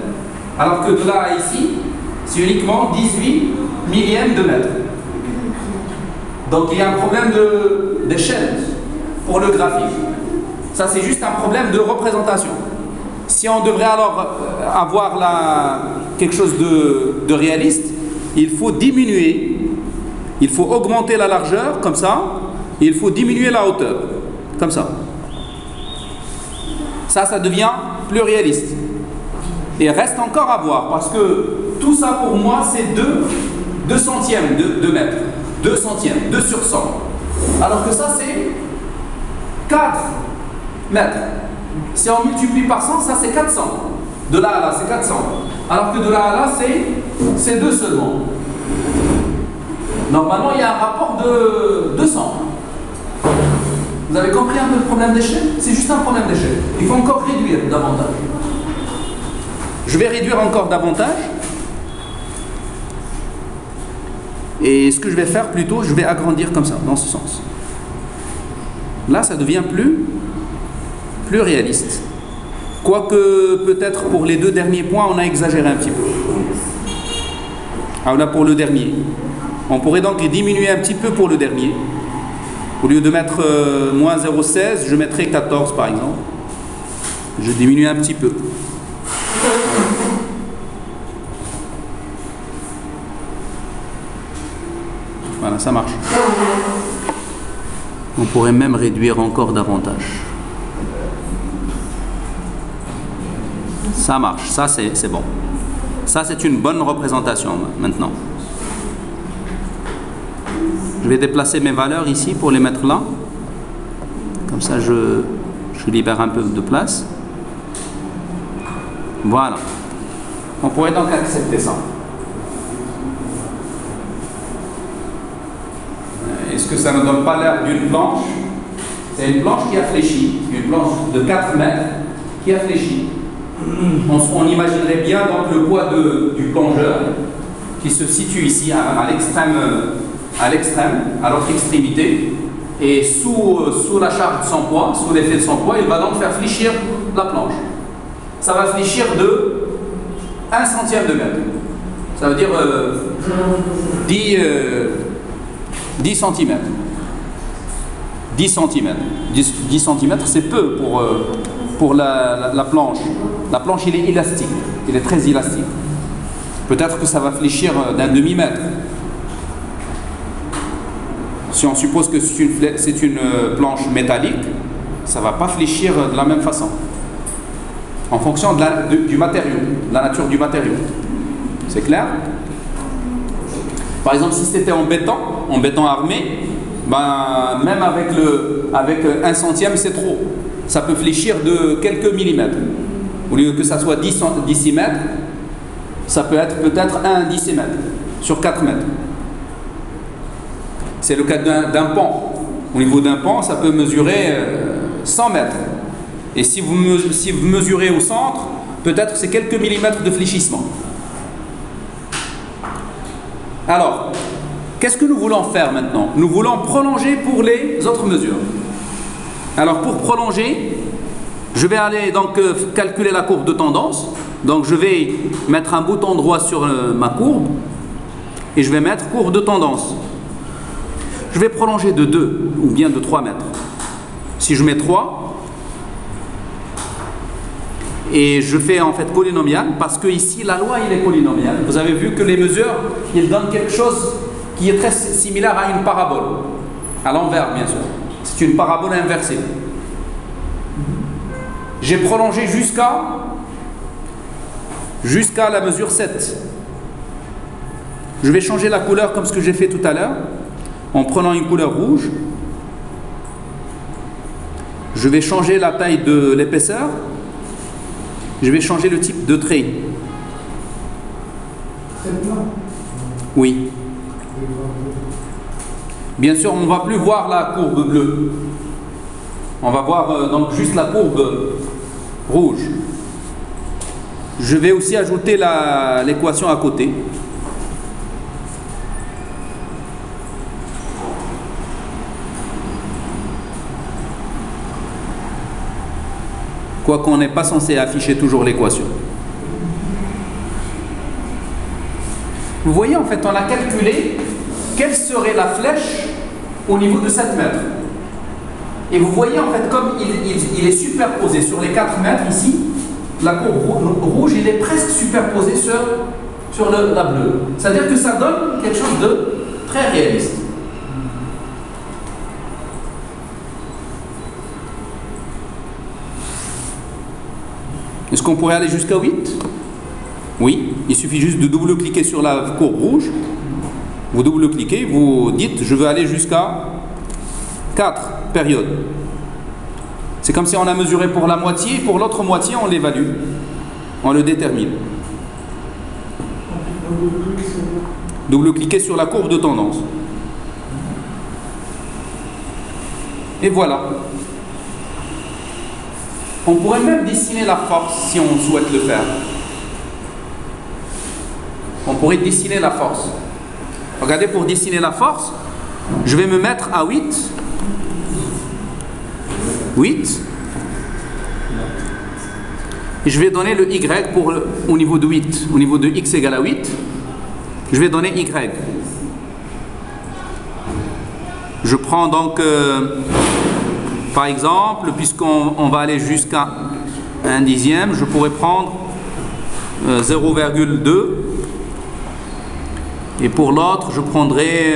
Alors que de là à ici, c'est uniquement 18 millièmes de mètre. Donc il y a un problème d'échelle pour le graphique. Ça c'est juste un problème de représentation. Si on devrait alors avoir quelque chose de réaliste, il faut diminuer, il faut augmenter la largeur comme ça, et il faut diminuer la hauteur comme ça. Ça devient plus réaliste. Et reste encore à voir, parce que tout ça pour moi c'est 2 centièmes de mètre. 2 centièmes, 2 sur 100. Alors que ça, c'est 4 mètres. Si on multiplie par 100, ça c'est 400. De là à là, c'est 400. Alors que de là à là, c'est 2 seulement. Normalement, il y a un rapport de 200. Vous avez compris un peu le problème d'échelle? C'est juste un problème d'échelle. Il faut encore réduire davantage. Je vais réduire encore davantage. Et ce que je vais faire plutôt, je vais agrandir comme ça, dans ce sens. Là, ça devient plus réaliste. Quoique, peut-être pour les 2 derniers points, on a exagéré un petit peu. Alors là, pour le dernier. On pourrait donc diminuer un petit peu pour le dernier. Au lieu de mettre moins 0,16, je mettrais 14 par exemple. Je diminue un petit peu. Voilà, ça marche. On pourrait même réduire encore davantage. Ça marche, ça c'est bon. Ça c'est une bonne représentation maintenant. Je vais déplacer mes valeurs ici pour les mettre là. Comme ça je libère un peu de place. Voilà. On pourrait donc accepter ça. Est-ce que ça ne donne pas l'air d'une planche? C'est une planche qui a fléchi, une planche de 4 mètres qui a fléchi. On imaginerait bien donc le poids du plongeur qui se situe ici à l'extrême, à l'autre extrémité, et sous la charge de son poids, sous l'effet de son poids, il va donc faire fléchir la planche. Ça va fléchir de 1 centième de mètre. Ça veut dire 10 cm. 10 cm. 10 cm, c'est peu pour la planche. La planche, il est élastique. Il est très élastique. Peut-être que ça va fléchir d'un demi-mètre. Si on suppose que c'est une planche métallique, ça ne va pas fléchir de la même façon. En fonction du matériau, de la nature du matériau. C'est clair? Par exemple, si c'était en béton armé, ben, même avec 1 centième, c'est trop. ça peut fléchir de quelques millimètres. Au lieu que ça soit 10 décimètres, ça peut être peut-être 1 décimètre sur 4 mètres. C'est le cas d'un pan. Au niveau d'un pan, ça peut mesurer 100 mètres. Et si vous mesurez au centre, peut-être c'est quelques millimètres de fléchissement. Alors, qu'est-ce que nous voulons faire maintenant? Nous voulons prolonger pour les autres mesures. Alors, pour prolonger, je vais aller donc calculer la courbe de tendance. Donc, je vais mettre un bouton droit sur ma courbe et je vais mettre courbe de tendance. Je vais prolonger de 2 ou bien de 3 mètres. Si je mets 3, et je fais en fait polynomial, parce que ici la loi il est polynomiale. Vous avez vu que les mesures, ils donnent quelque chose qui est très similaire à une parabole. À l'envers, bien sûr. C'est une parabole inversée. J'ai prolongé jusqu'à la mesure 7. Je vais changer la couleur comme ce que j'ai fait tout à l'heure, en prenant une couleur rouge. Je vais changer la taille de l'épaisseur. Je vais changer le type de trait. Oui. Bien sûr, on ne va plus voir la courbe bleue. On va voir donc juste la courbe rouge. Je vais aussi ajouter l'équation à côté. Quoi qu'on n'est pas censé afficher toujours l'équation. Vous voyez, en fait, on a calculé quelle serait la flèche au niveau de 7 mètres. Et vous voyez, en fait, comme il est superposé sur les 4 mètres ici, la courbe rouge, il est presque superposé sur la bleue. C'est-à-dire que ça donne quelque chose de très réaliste. Est-ce qu'on pourrait aller jusqu'à 8? Oui, il suffit juste de double-cliquer sur la courbe rouge. Vous double-cliquez, vous dites je veux aller jusqu'à 4 périodes. C'est comme si on a mesuré pour la moitié, et pour l'autre moitié on l'évalue, on le détermine. Double-cliquez sur la courbe de tendance. Et voilà. On pourrait même dessiner la force si on souhaite le faire. On pourrait dessiner la force. Regardez, pour dessiner la force, je vais me mettre à 8. 8. Et je vais donner le Y au niveau de 8. Au niveau de X égale à 8, je vais donner Y. Je prends donc... par exemple, puisqu'on va aller jusqu'à 1 dixième, je pourrais prendre 0,2 et pour l'autre, je prendrai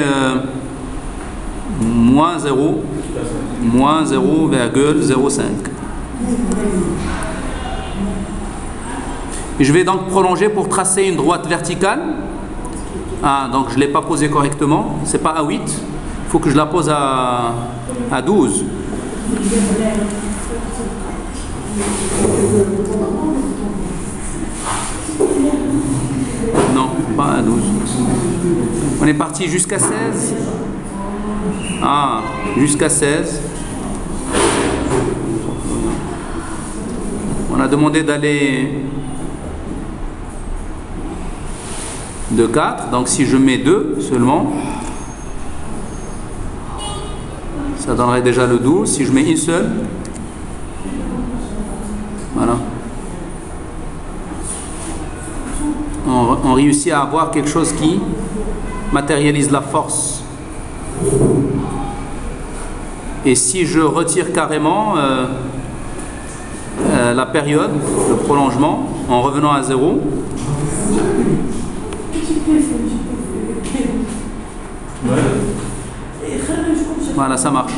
moins 0,05. Et je vais donc prolonger pour tracer une droite verticale. Ah, donc je ne l'ai pas posée correctement, c'est pas à 8, il faut que je la pose à 12. Non, pas à 12. On est parti jusqu'à 16. Ah, jusqu'à 16. On a demandé d'aller de 4. Donc si je mets 2 seulement, ça donnerait déjà le 12. Si je mets une seule, voilà. On réussit à avoir quelque chose qui matérialise la force. Et si je retire carrément la période, le prolongement, en revenant à 0, voilà, ça marche.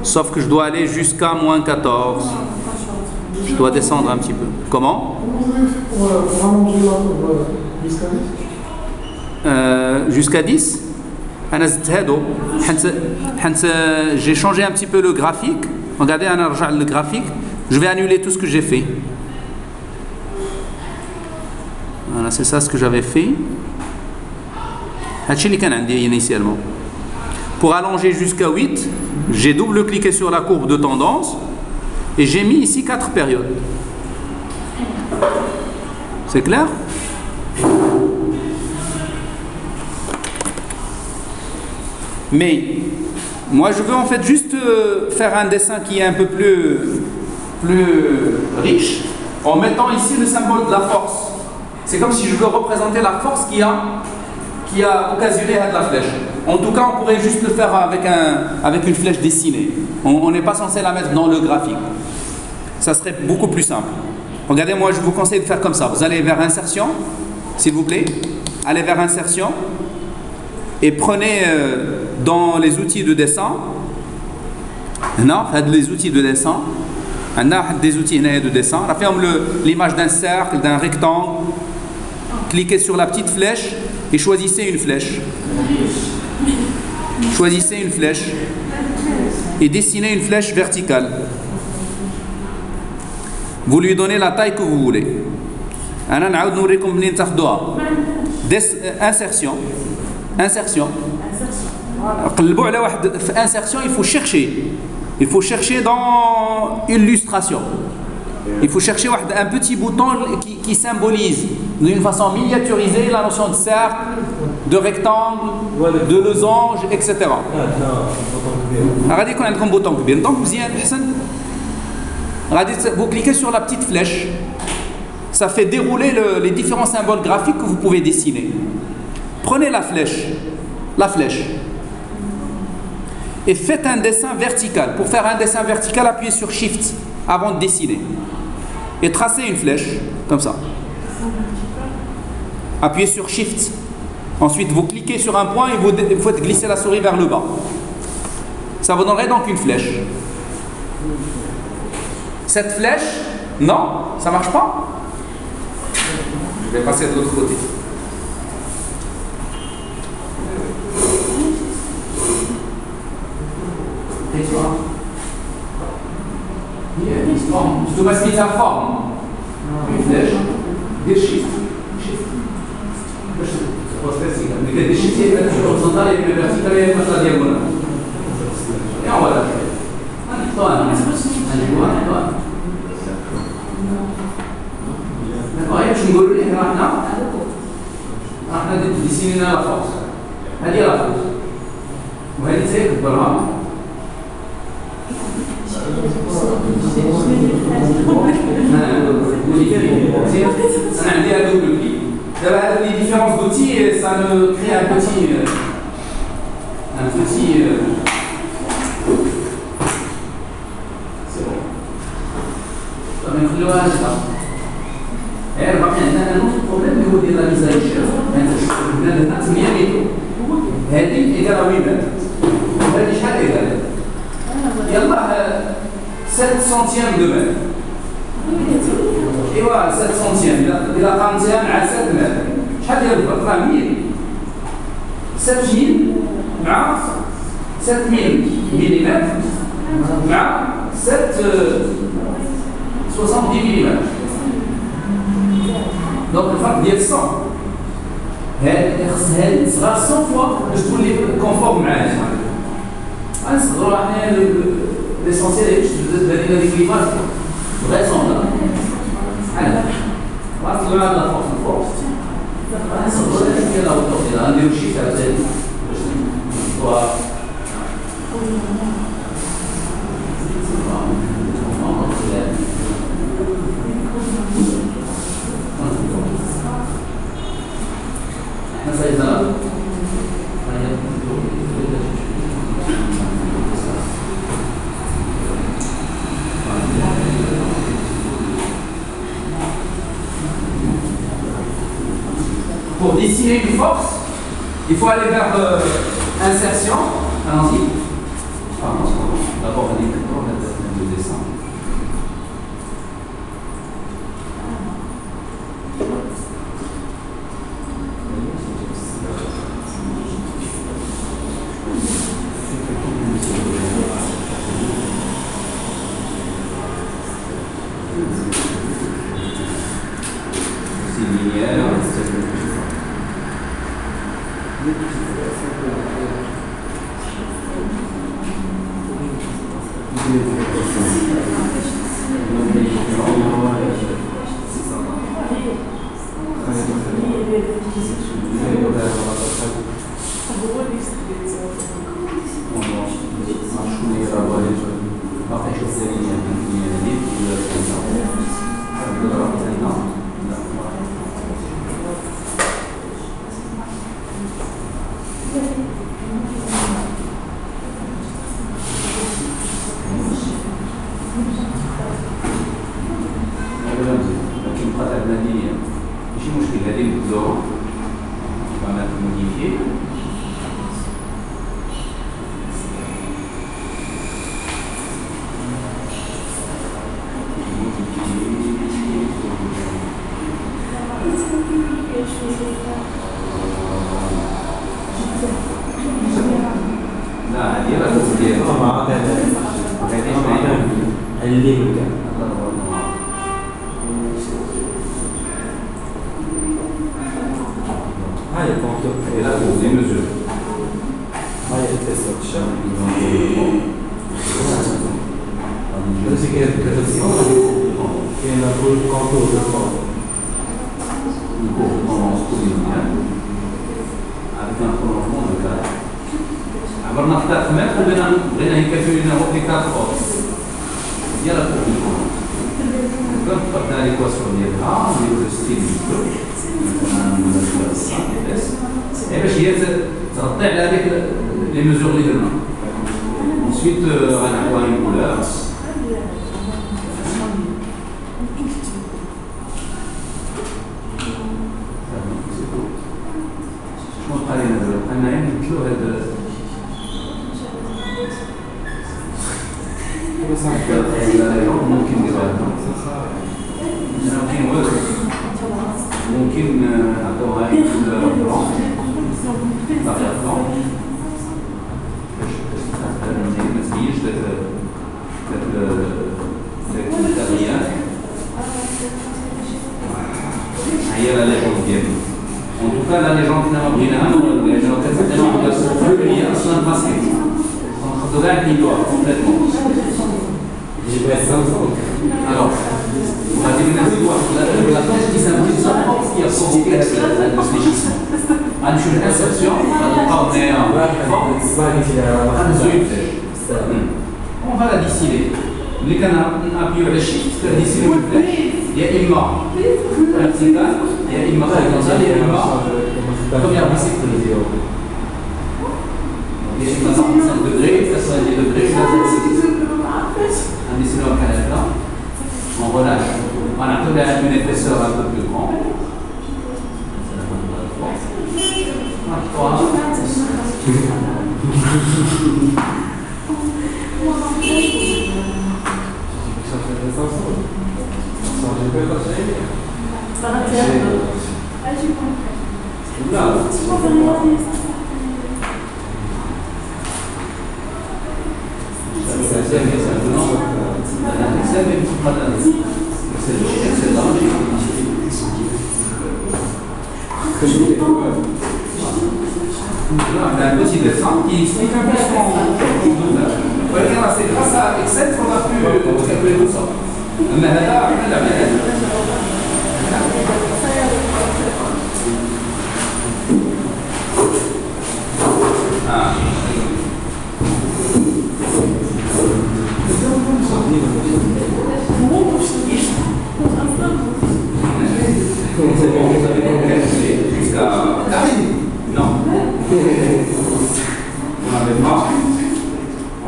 Sauf que je dois aller jusqu'à moins 14. Je dois descendre un petit peu. Comment? Jusqu'à 10. J'ai changé un petit peu le graphique. Regardez, le graphique. Je vais annuler tout ce que j'ai fait. Voilà, c'est ça ce que j'avais fait. Initialement. Pour allonger jusqu'à 8, j'ai double-cliqué sur la courbe de tendance et j'ai mis ici 4 périodes. C'est clair? Mais moi je veux en fait juste faire un dessin qui est un peu plus riche en mettant ici le symbole de la force. C'est comme si je veux représenter la force qui a occasionné de la flèche. En tout cas, on pourrait juste le faire avec une flèche dessinée. On n'est pas censé la mettre dans le graphique. Ça serait beaucoup plus simple. Regardez, moi je vous conseille de faire comme ça. Vous allez vers insertion, s'il vous plaît. Allez vers insertion et prenez dans les outils de dessin. Non, les outils de dessin. On a des outils de dessin. On a fait l'image d'un cercle, d'un rectangle. Cliquez sur la petite flèche et choisissez une flèche. Choisissez une flèche et dessinez une flèche verticale. Vous lui donnez la taille que vous voulez. Insertion. Insertion. Insertion, il faut chercher. Il faut chercher dans illustration. Il faut chercher un petit bouton qui symbolise d'une façon miniaturisée la notion de cercle, de rectangle, de losange, etc. Vous cliquez sur la petite flèche. Ça fait dérouler les différents symboles graphiques que vous pouvez dessiner. Prenez la flèche, et faites un dessin vertical. Pour faire un dessin vertical, appuyez sur Shift avant de dessiner. Et tracez une flèche, comme ça. Appuyez sur Shift. Ensuite, vous cliquez sur un point et vous faites glisser la souris vers le bas. Ça vous donnerait donc une flèche. Cette flèche, non, ça ne marche pas. Je vais passer de l'autre côté. Je dois mettre sa forme. Une flèche, des chiffres. Des chiffres horizontales et verticales et la diagonale. Et on va la faire. D'accord, je me dis que احنا ديسينا لا فورس. هذه لا فورس. وهذه تاعك بالرام. أنا عندي un double clic. Les différences d'outils, ça me crée un petit c'est bon. طب نخلوها هكذا. باقي عندنا نفس البروبليم اللي هو ديال لا ميزانيشن. هنا 8 متر. هذه إذا راه ويبات. وهذه شحال إذا؟ يلا 7 سنتيم دو متر. ايوا 7 سنتيم الا قارنتيها مع 7 متر شحال ديال الفرق؟ راه 1000 7000 مع 7000 مليمتر مع 70 مليمتر دونك الفرق ديال 100 هذه صغار 100 فوا باش تولي كونفورم معاه غنصغروا حنا ليسونسيال هي باش هذيك ليماج vraisemblable. Alors, on va faire la force. On va faire la hauteur. Il y a un chiffre à tel. Pour dessiner une force, il faut aller vers insertion. Allons-y. D'abord, on dit le dessin. style linéaire. Et là, pour les mesures. Une courbe tendance polynomiale avec un prolongement de 4. Alors, on a 4 mètres, on a calculé une route de 4 forces. Il y a la courbe du courant. Comme dans l'équation diagramme, on est le style du bleu. On a un modèle de 5 et bien, ça va avec les mesures les deux mains. Ensuite, on a une couleur. ممكن نعطوها كولور بلون طابع بلون باش ما تزيدش التغيير. هي لا ليجوند ديالي. En tout cas, la légende finalement بغيناها la légende كتعطينا واحد الصفر اللي هي اصلا باسكيت. نحطو كاع الكيلوات كومبليتمون. Alors, on va déménager la tâche qui s'implique qui a provoqué le spécisme. On a une insertion, on est en on va la distiller. Les canards appuient le shift, la distiller le flèche. Il y a Imma vertical, il y a Imma horizontal, il y a Imma première bicycle. Il y a Imma 45 degrés, 90 degrés, un dessineur canada. On relâche. On a une épaisseur un peu plus grande. On a un petit dessin qui explique un peu ce qu'on doit. Voilà, c'est grâce à Excel qu'on a pu calculer tout ça. Mais là, on a la même.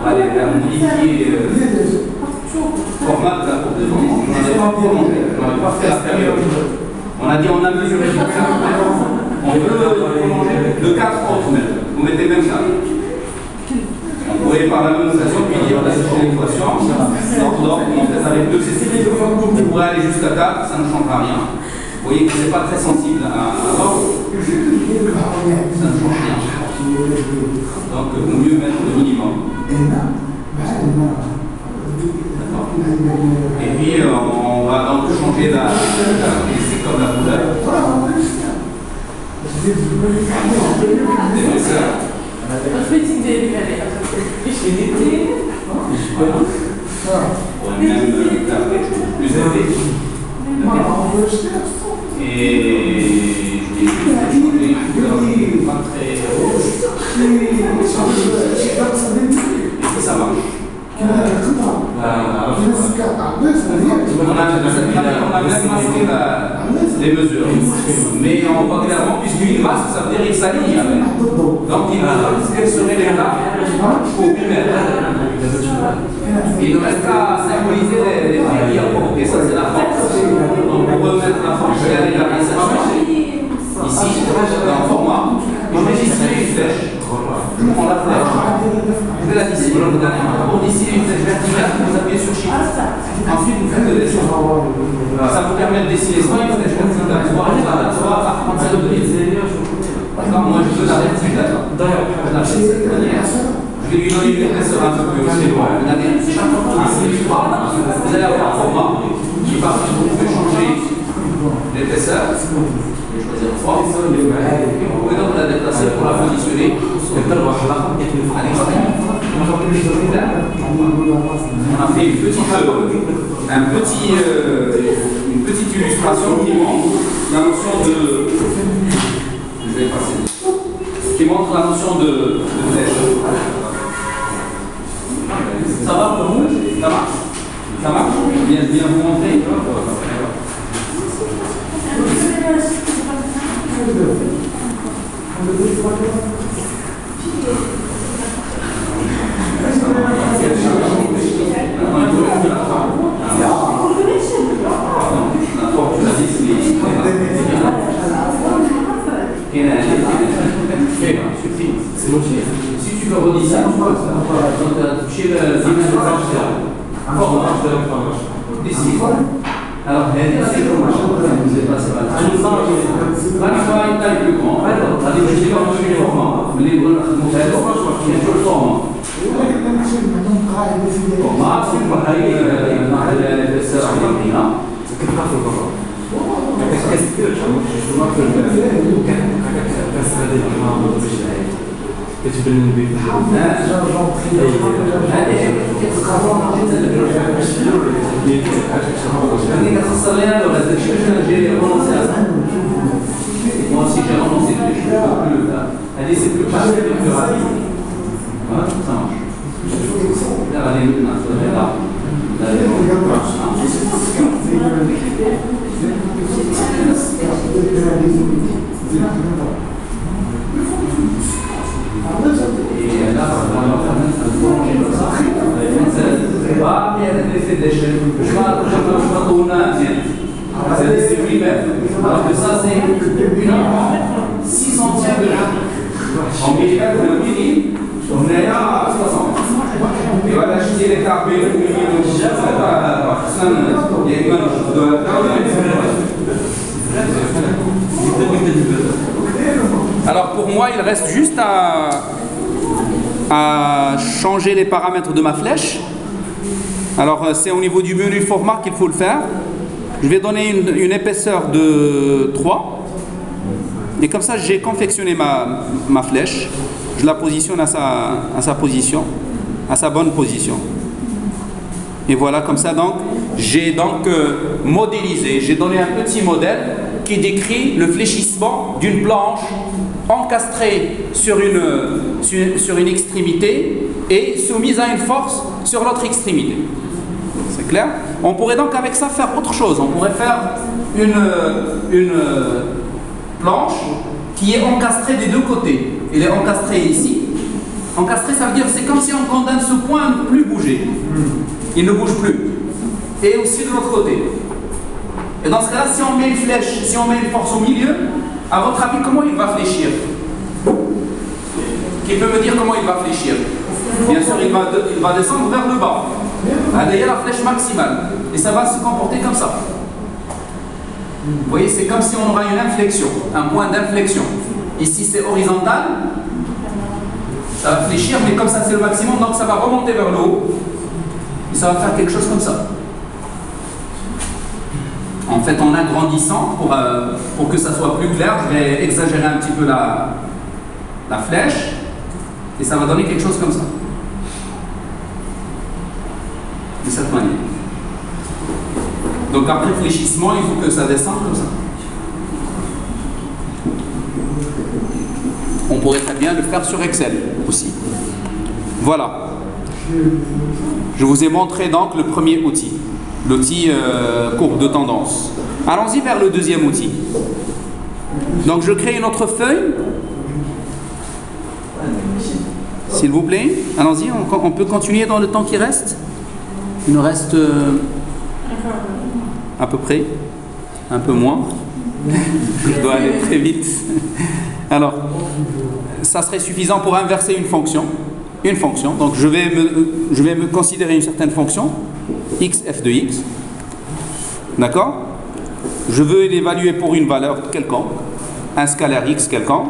On va modifier le format de la courbe de temps. On n'avait pas prolongé, on n'avait pas fait la période. On a dit on a mesuré le 4 mètres, on veut prolonger de 4 autres mètres. Vous mettez même 4. On pourrait par la même station puis dire la l'équation, l'ordre, on fait avec 2 cc. On pourrait aller jusqu'à 4, ça ne changera rien. Vous voyez que ce n'est pas très sensible à l'ordre. Ça ne change rien. Donc, il vaut mieux mettre le minimum. Et puis, on va donc changer la caractéristique comme la couleur. ça marche. On a même masqué les mesures, mais on voit clairement, puisqu'une masse, ça veut dire qu'il s'aligne avec. Donc il quels seraient les là pour 8 mètres. Il ne reste qu'à symboliser les prix qui ont provoqué ça, c'est la force. Donc pour remettre la force, il y a les réalisations ici, dans le format. Je vais dessiner une flèche. On la flèche. Je vais la dessiner. Pour dessiner une flèche verticale, vous appuyez sur Shift. Ensuite, vous faites le dessin. Ça vous permet de dessiner soit une flèche verticale, soit à 35 degrés. D'accord, moi je veux la verticale. Je vais lui donner une épaisseur un peu plus haute. Chaque fois que vous dessinez, vous allez avoir un format qui va vous pouvez changer l'épaisseur. Choisir 3 et vous pouvez donc la déplacer pour la positionner. On a fait une petite illustration qui montre la notion de. Je vais passer. Qui montre la notion de flèche. Ça va pour vous? Ça marche? Ça marche? Bien vous montrer. Si tu veux redessiner, tu peux toucher le dessine. Alors, c'est vous êtes passé mal. Là, tu vois une taille plus grande. Je sais pas où je format. Mais les bonnes il y a toujours le format. Format, c'est pas l'épaisseur moi aussi j'ai renoncé, c'est plus facile et plus rapide. Voilà, ça marche. Là, allez, là. Et là, il y a des effets d'échelle. Je vais tourner un c'est 8 mètres. Alors que ça, c'est uniquement 6 centièmes de mètre. En millimètres, on est à 60. Et voilà, je dis les carpés, il y a une manche. Alors pour moi, il reste juste à changer les paramètres de ma flèche. Alors c'est au niveau du menu format qu'il faut le faire. Je vais donner une épaisseur de 3. Et comme ça, j'ai confectionné ma flèche. Je la positionne à sa position, à sa bonne position. Et voilà, comme ça, donc, j'ai donc modélisé, j'ai donné un petit modèle qui décrit le fléchissement d'une planche encastrée sur une extrémité et soumise à une force sur l'autre extrémité. C'est clair? On pourrait donc avec ça faire autre chose. On pourrait faire une planche qui est encastrée des deux côtés. Il est encastré ici. Encastré, ça veut dire c'est comme si on condamne ce point à ne plus bouger. Il ne bouge plus. Et aussi de l'autre côté. Et dans ce cas-là, si on met une flèche, si on met une force au milieu, à votre avis, comment il va fléchir? Qui peut me dire comment il va fléchir? Bien sûr, il va descendre vers le bas. D'ailleurs, la flèche maximale. Et ça va se comporter comme ça. Vous voyez, c'est comme si on aura une inflexion, un point d'inflexion. Ici, c'est horizontal. Ça va fléchir, mais comme ça, c'est le maximum, donc ça va remonter vers le haut. Et ça va faire quelque chose comme ça. En En fait, en agrandissant, pour que ça soit plus clair, je vais exagérer un petit peu la flèche et ça va donner quelque chose comme ça. De cette manière. Donc après fléchissement, il faut que ça descende comme ça. On pourrait très bien le faire sur Excel aussi. Voilà. Je vous ai montré donc le premier outil, l'outil courbe de tendance. Allons-y vers le deuxième outil. Donc je crée une autre feuille. S'il vous plaît, allons-y, on peut continuer dans le temps qui reste. Il nous reste à peu près, un peu moins. Je dois aller très vite. Alors, ça serait suffisant pour inverser une fonction. Donc je vais me considérer une certaine fonction, x f de x. D'accord? Je veux l'évaluer pour une valeur quelconque, un scalaire x quelconque.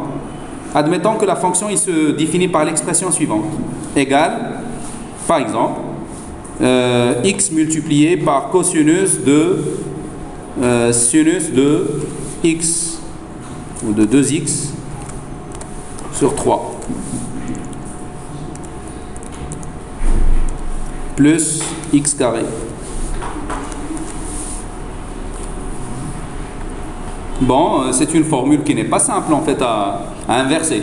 Admettons que la fonction il se définit par l'expression suivante. Égale, par exemple, x multiplié par cosinus de sinus de x ou de 2x sur 3 plus x carré. Bon, c'est une formule qui n'est pas simple en fait à inverser.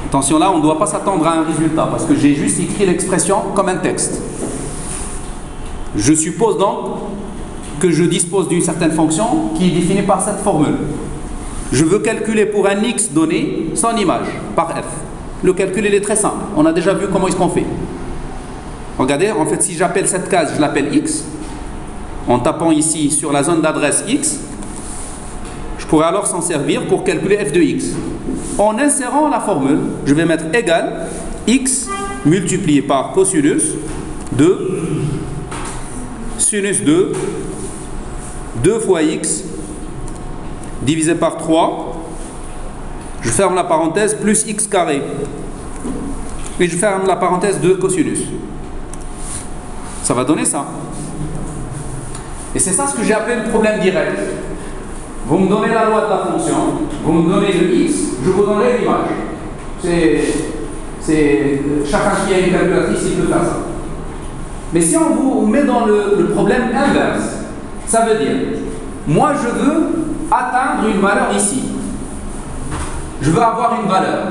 Attention là, on ne doit pas s'attendre à un résultat parce que j'ai juste écrit l'expression comme un texte. Je suppose donc que je dispose d'une certaine fonction qui est définie par cette formule. Je veux calculer pour un x donné son image par f. Le calcul il est très simple. On a déjà vu comment est-ce qu'on fait. Regardez, en fait si j'appelle cette case, je l'appelle x. En tapant ici sur la zone d'adresse x, je pourrais alors s'en servir pour calculer f de x. En insérant la formule, je vais mettre égal x multiplié par cosinus de sinus de 2 fois x divisé par 3, je ferme la parenthèse, plus x carré. Et je ferme la parenthèse de cosinus. Ça va donner ça. Et c'est ça ce que j'ai appelé le problème direct. Vous me donnez la loi de la fonction, vous me donnez le x, je vous donnerai l'image. C'est chacun qui a une calculatrice, il peut faire ça. Mais si on vous met dans le problème inverse, ça veut dire, moi je veux atteindre une valeur ici. Je veux avoir une valeur.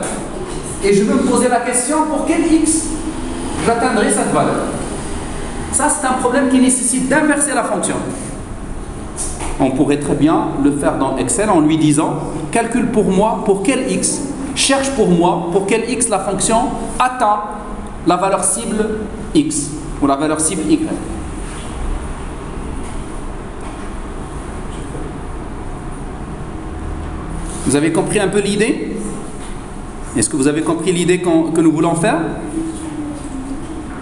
Et je veux me poser la question, pour quel x j'atteindrai cette valeur? Ça, c'est un problème qui nécessite d'inverser la fonction. On pourrait très bien le faire dans Excel en lui disant, calcule pour moi pour quel x, cherche pour moi pour quel x la fonction atteint la valeur cible x ou la valeur cible y. Vous avez compris un peu l'idée? Est-ce que vous avez compris l'idée que nous voulons faire?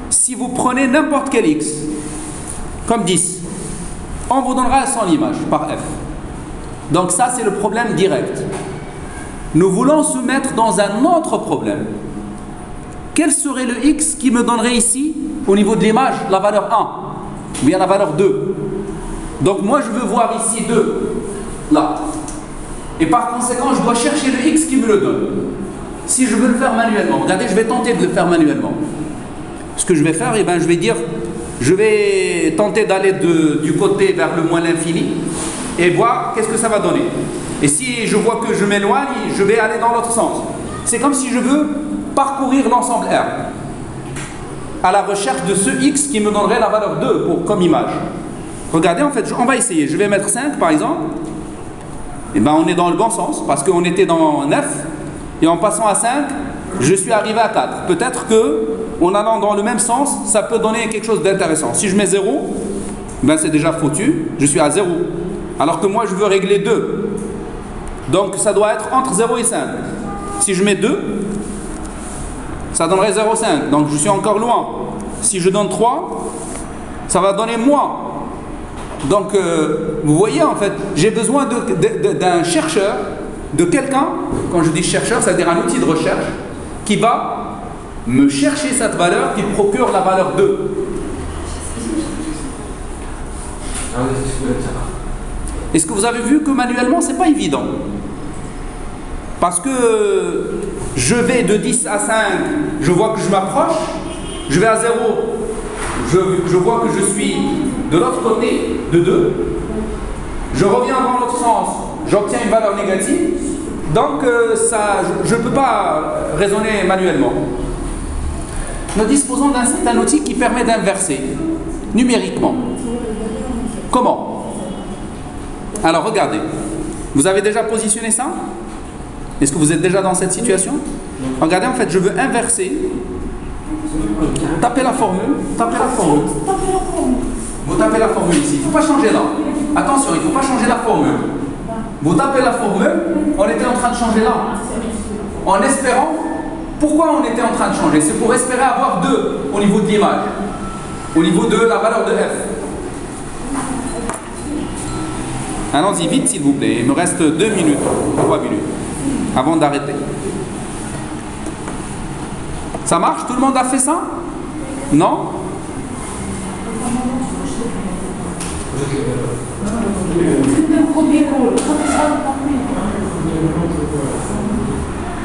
Si vous prenez n'importe quel x, comme 10, on vous donnera son image par f. Donc ça, c'est le problème direct. Nous voulons se mettre dans un autre problème. Quel serait le x qui me donnerait ici, au niveau de l'image, la valeur 1 ou bien la valeur 2? Donc moi, je veux voir ici 2, là. Et par conséquent, je dois chercher le x qui me le donne. Si je veux le faire manuellement, regardez, je vais tenter de le faire manuellement. Ce que je vais faire, je vais tenter d'aller du côté vers le moins l'infini et voir qu'est-ce que ça va donner. Et si je vois que je m'éloigne, je vais aller dans l'autre sens. C'est comme si je veux parcourir l'ensemble R à la recherche de ce x qui me donnerait la valeur 2 comme image. Regardez, en fait, on va essayer. Je vais mettre 5 par exemple. Et bien on est dans le bon sens parce qu'on était dans 9 et en passant à 5, je suis arrivé à 4. Peut-être que en allant dans le même sens, ça peut donner quelque chose d'intéressant. Si je mets 0, ben c'est déjà foutu, je suis à 0. Alors que moi, je veux régler 2. Donc, ça doit être entre 0 et 5. Si je mets 2, ça donnerait 0,5. Donc, je suis encore loin. Si je donne 3, ça va donner moins. Donc, vous voyez, en fait, j'ai besoin d'un chercheur, de quelqu'un, quand je dis chercheur, c'est-à-dire un outil de recherche, qui va me chercher cette valeur qui procure la valeur 2. Est-ce que vous avez vu que manuellement, c'est pas évident? Parce que je vais de 10 à 5, je vois que je m'approche, je vais à 0, je vois que je suis de l'autre côté de 2, je reviens dans l'autre sens, j'obtiens une valeur négative, donc je ne peux pas raisonner manuellement. Nous disposons d'un outil qui permet d'inverser numériquement. Comment? Alors regardez, vous avez déjà positionné ça? Est-ce que vous êtes déjà dans cette situation? Regardez, en fait, je veux inverser. Tapez la formule. Vous tapez la formule ici. Il ne faut pas changer là. Attention, il ne faut pas changer la formule. Vous tapez la formule, on était en train de changer là. En espérant, pourquoi on était en train de changer? C'est pour espérer avoir 2 au niveau de l'image. Au niveau de la valeur de f. Allons-y vite, s'il vous plaît. Il me reste 2 minutes, 3 minutes, avant d'arrêter. Ça marche? Tout le monde a fait ça? Non?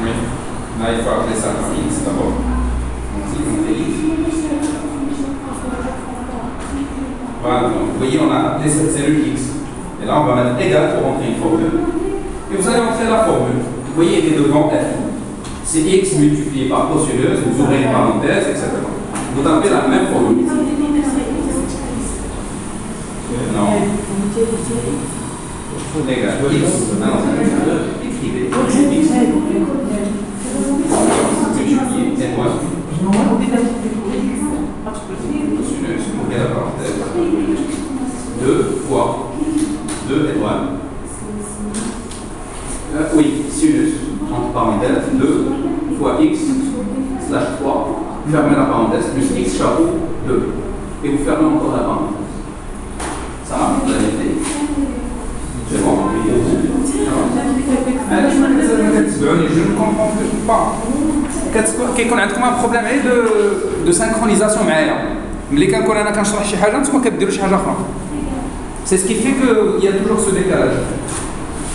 Oui. Là, il faut appeler ça par X d'abord. Voilà, donc, vous voyez, on a appelé cette cellule X. Et là, on va mettre égal pour rentrer une formule. Et vous allez entrer la formule. Vous voyez, elle est devant F. C'est X multiplié par costionneuse, vous ouvrez les parenthèses, etc. Vous tapez la même formule. Non. Égal. X. Non, écrivez. X. Multiplié. C'est quoi? Costionneuse, ouvrez la parenthèse. 2 fois 2 étoiles. Oui, sinus, entre parenthèses, 2 fois x slash 3, fermez la parenthèse, plus x chapeau 2. Et vous fermez encore la parenthèse. Ça marche, vous l'avez fait. C'est bon. Je ne comprends pas. كيكون عندكم un problème de synchronisation معايا. ملي كنكون انا كنشرح شي حاجه نتوما كديروا شي حاجه اخرى. C'est ce qui fait qu'il y a toujours ce décalage.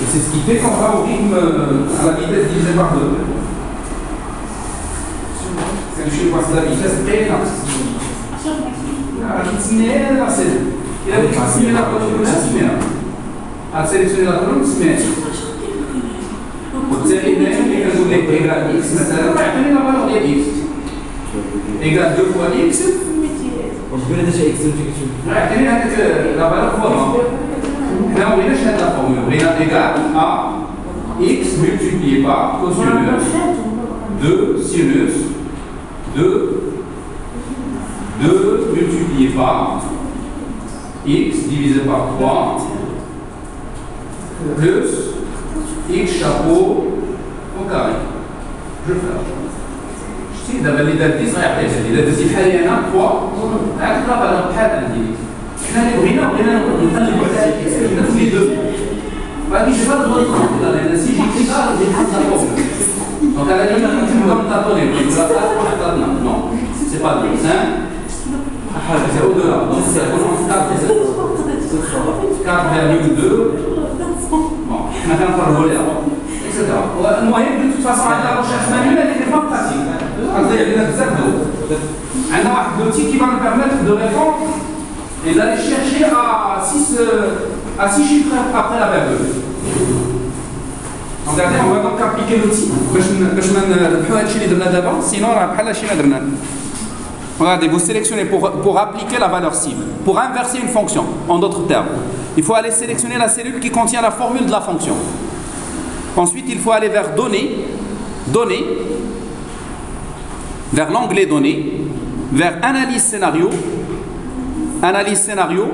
Et c'est ce qui fait qu'on va au rythme à la vitesse divisée par 2. C'est que je sais pas si la vitesse est là. Il a sélectionné la colonne, a sélectionné la colonne, وبالتالي اللي كنقول لك égal x مثلا عطيني لا فالور ديال x égal 2 fois x وبين هذا شي x عطيني هذيك لا فالور فوا حنا ما بغيناش هاد لا فورمول بغينا égal à x multiplié par cossinus 2 sinus 2 multiplié par x divisé par 3 plus x chapeau au carré. Je fais. Je sais d'abord les dates صغير حتى إذا درتي بحال هنا 3 عاد راه بحال عندي. حنا اللي بغينا نقلبوا على x نفس لي 2. ما كاينش فرق بين الخطوط لأن سي جي تي صار ديال حتى فوق. دونك على اللي نقدروا نطاطوني ولا حطنا. Non, c'est pas de ça. C'est au-delà. Donc c'est vraiment 4,2. Bon, maintenant on va le voler avant, etc. المهم de toute façon عندنا la recherche manuelle elle n'est pas pratique. On a un outil qui va nous permettre de répondre et d'aller chercher à 6 chiffres après la virgule. Regardez, on va donc appliquer l'outil باش ما نربحوا هادشي اللي درنا دابا sinon راه بحال هادشي ما درنا. Regardez, vous sélectionnez pour appliquer la valeur cible, pour inverser une fonction, en d'autres termes. Il faut aller sélectionner la cellule qui contient la formule de la fonction. Ensuite, il faut aller vers Données, vers l'onglet Données, vers Analyse scénario. Analyse scénario,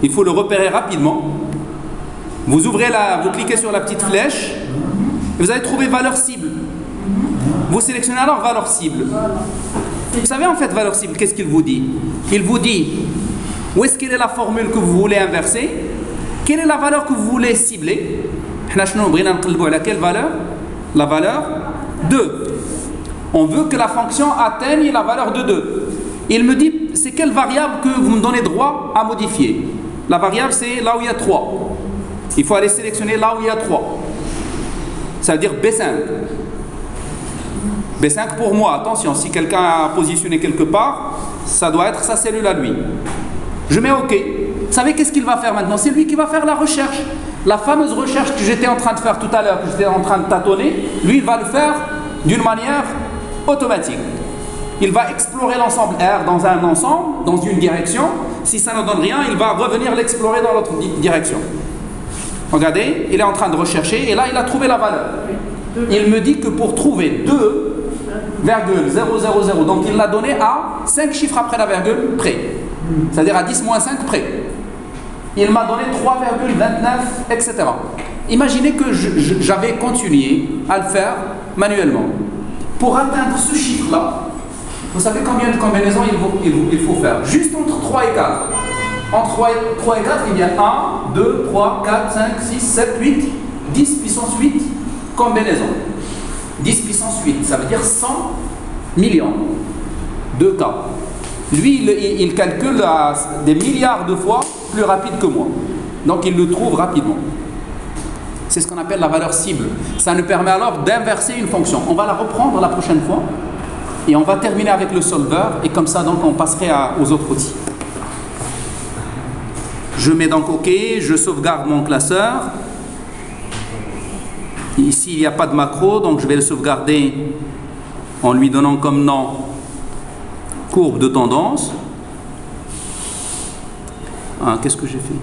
il faut le repérer rapidement. Vous cliquez sur la petite flèche, et vous allez trouver valeur cible. Vous sélectionnez alors valeur cible. Vous savez en fait valeur cible, qu'est-ce qu'il vous dit? Il vous dit où est-ce qu'elle est la formule que vous voulez inverser, quelle est la valeur que vous voulez cibler. Quelle valeur? La valeur 2. On veut que la fonction atteigne la valeur de 2. Il me dit c'est quelle variable que vous me donnez droit à modifier. La variable, c'est là où il y a 3. Il faut aller sélectionner là où il y a 3. Ça veut dire B5. B5 pour moi, attention, si quelqu'un a positionné quelque part, ça doit être sa cellule à lui. Je mets OK. Vous savez qu'est-ce qu'il va faire maintenant? C'est lui qui va faire la recherche. La fameuse recherche que j'étais en train de faire tout à l'heure, que j'étais en train de tâtonner, lui, il va le faire d'une manière automatique. Il va explorer l'ensemble R dans un ensemble, dans une direction. Si ça ne donne rien, il va revenir l'explorer dans l'autre direction. Regardez, il est en train de rechercher et là, il a trouvé la valeur. Il me dit que pour trouver 2,000, donc il l'a donné à 5 chiffres après la virgule près. C'est-à-dire à 10 moins 5 près. Il m'a donné 3,29, etc. Imaginez que j'avais continué à le faire manuellement. Pour atteindre ce chiffre-là, vous savez combien de combinaisons il faut faire? Juste entre 3 et 4. Entre 3 et 4, il y a 1, 2, 3, 4, 5, 6, 7, 8, 10 puissance 8 combinaisons. 10 puissance 8, ça veut dire 100 millions de cas. Lui, il calcule des milliards de fois plus rapide que moi. Donc, il le trouve rapidement. C'est ce qu'on appelle la valeur cible. Ça nous permet alors d'inverser une fonction. On va la reprendre la prochaine fois. Et on va terminer avec le solver. Et comme ça, donc, on passerait aux autres outils. Je mets donc OK. Je sauvegarde mon classeur. Ici, il n'y a pas de macro. Donc, je vais le sauvegarder en lui donnant comme nom courbe de tendance. Ah, qu'est-ce que j'ai fait?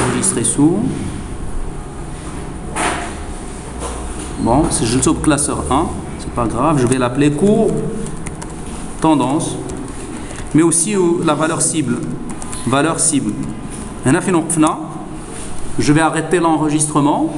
Enregistrer sous. Bon, si je le sauve classeur 1, c'est pas grave, je vais l'appeler courbe tendance, mais aussi la valeur cible. Valeur cible. Je vais arrêter l'enregistrement.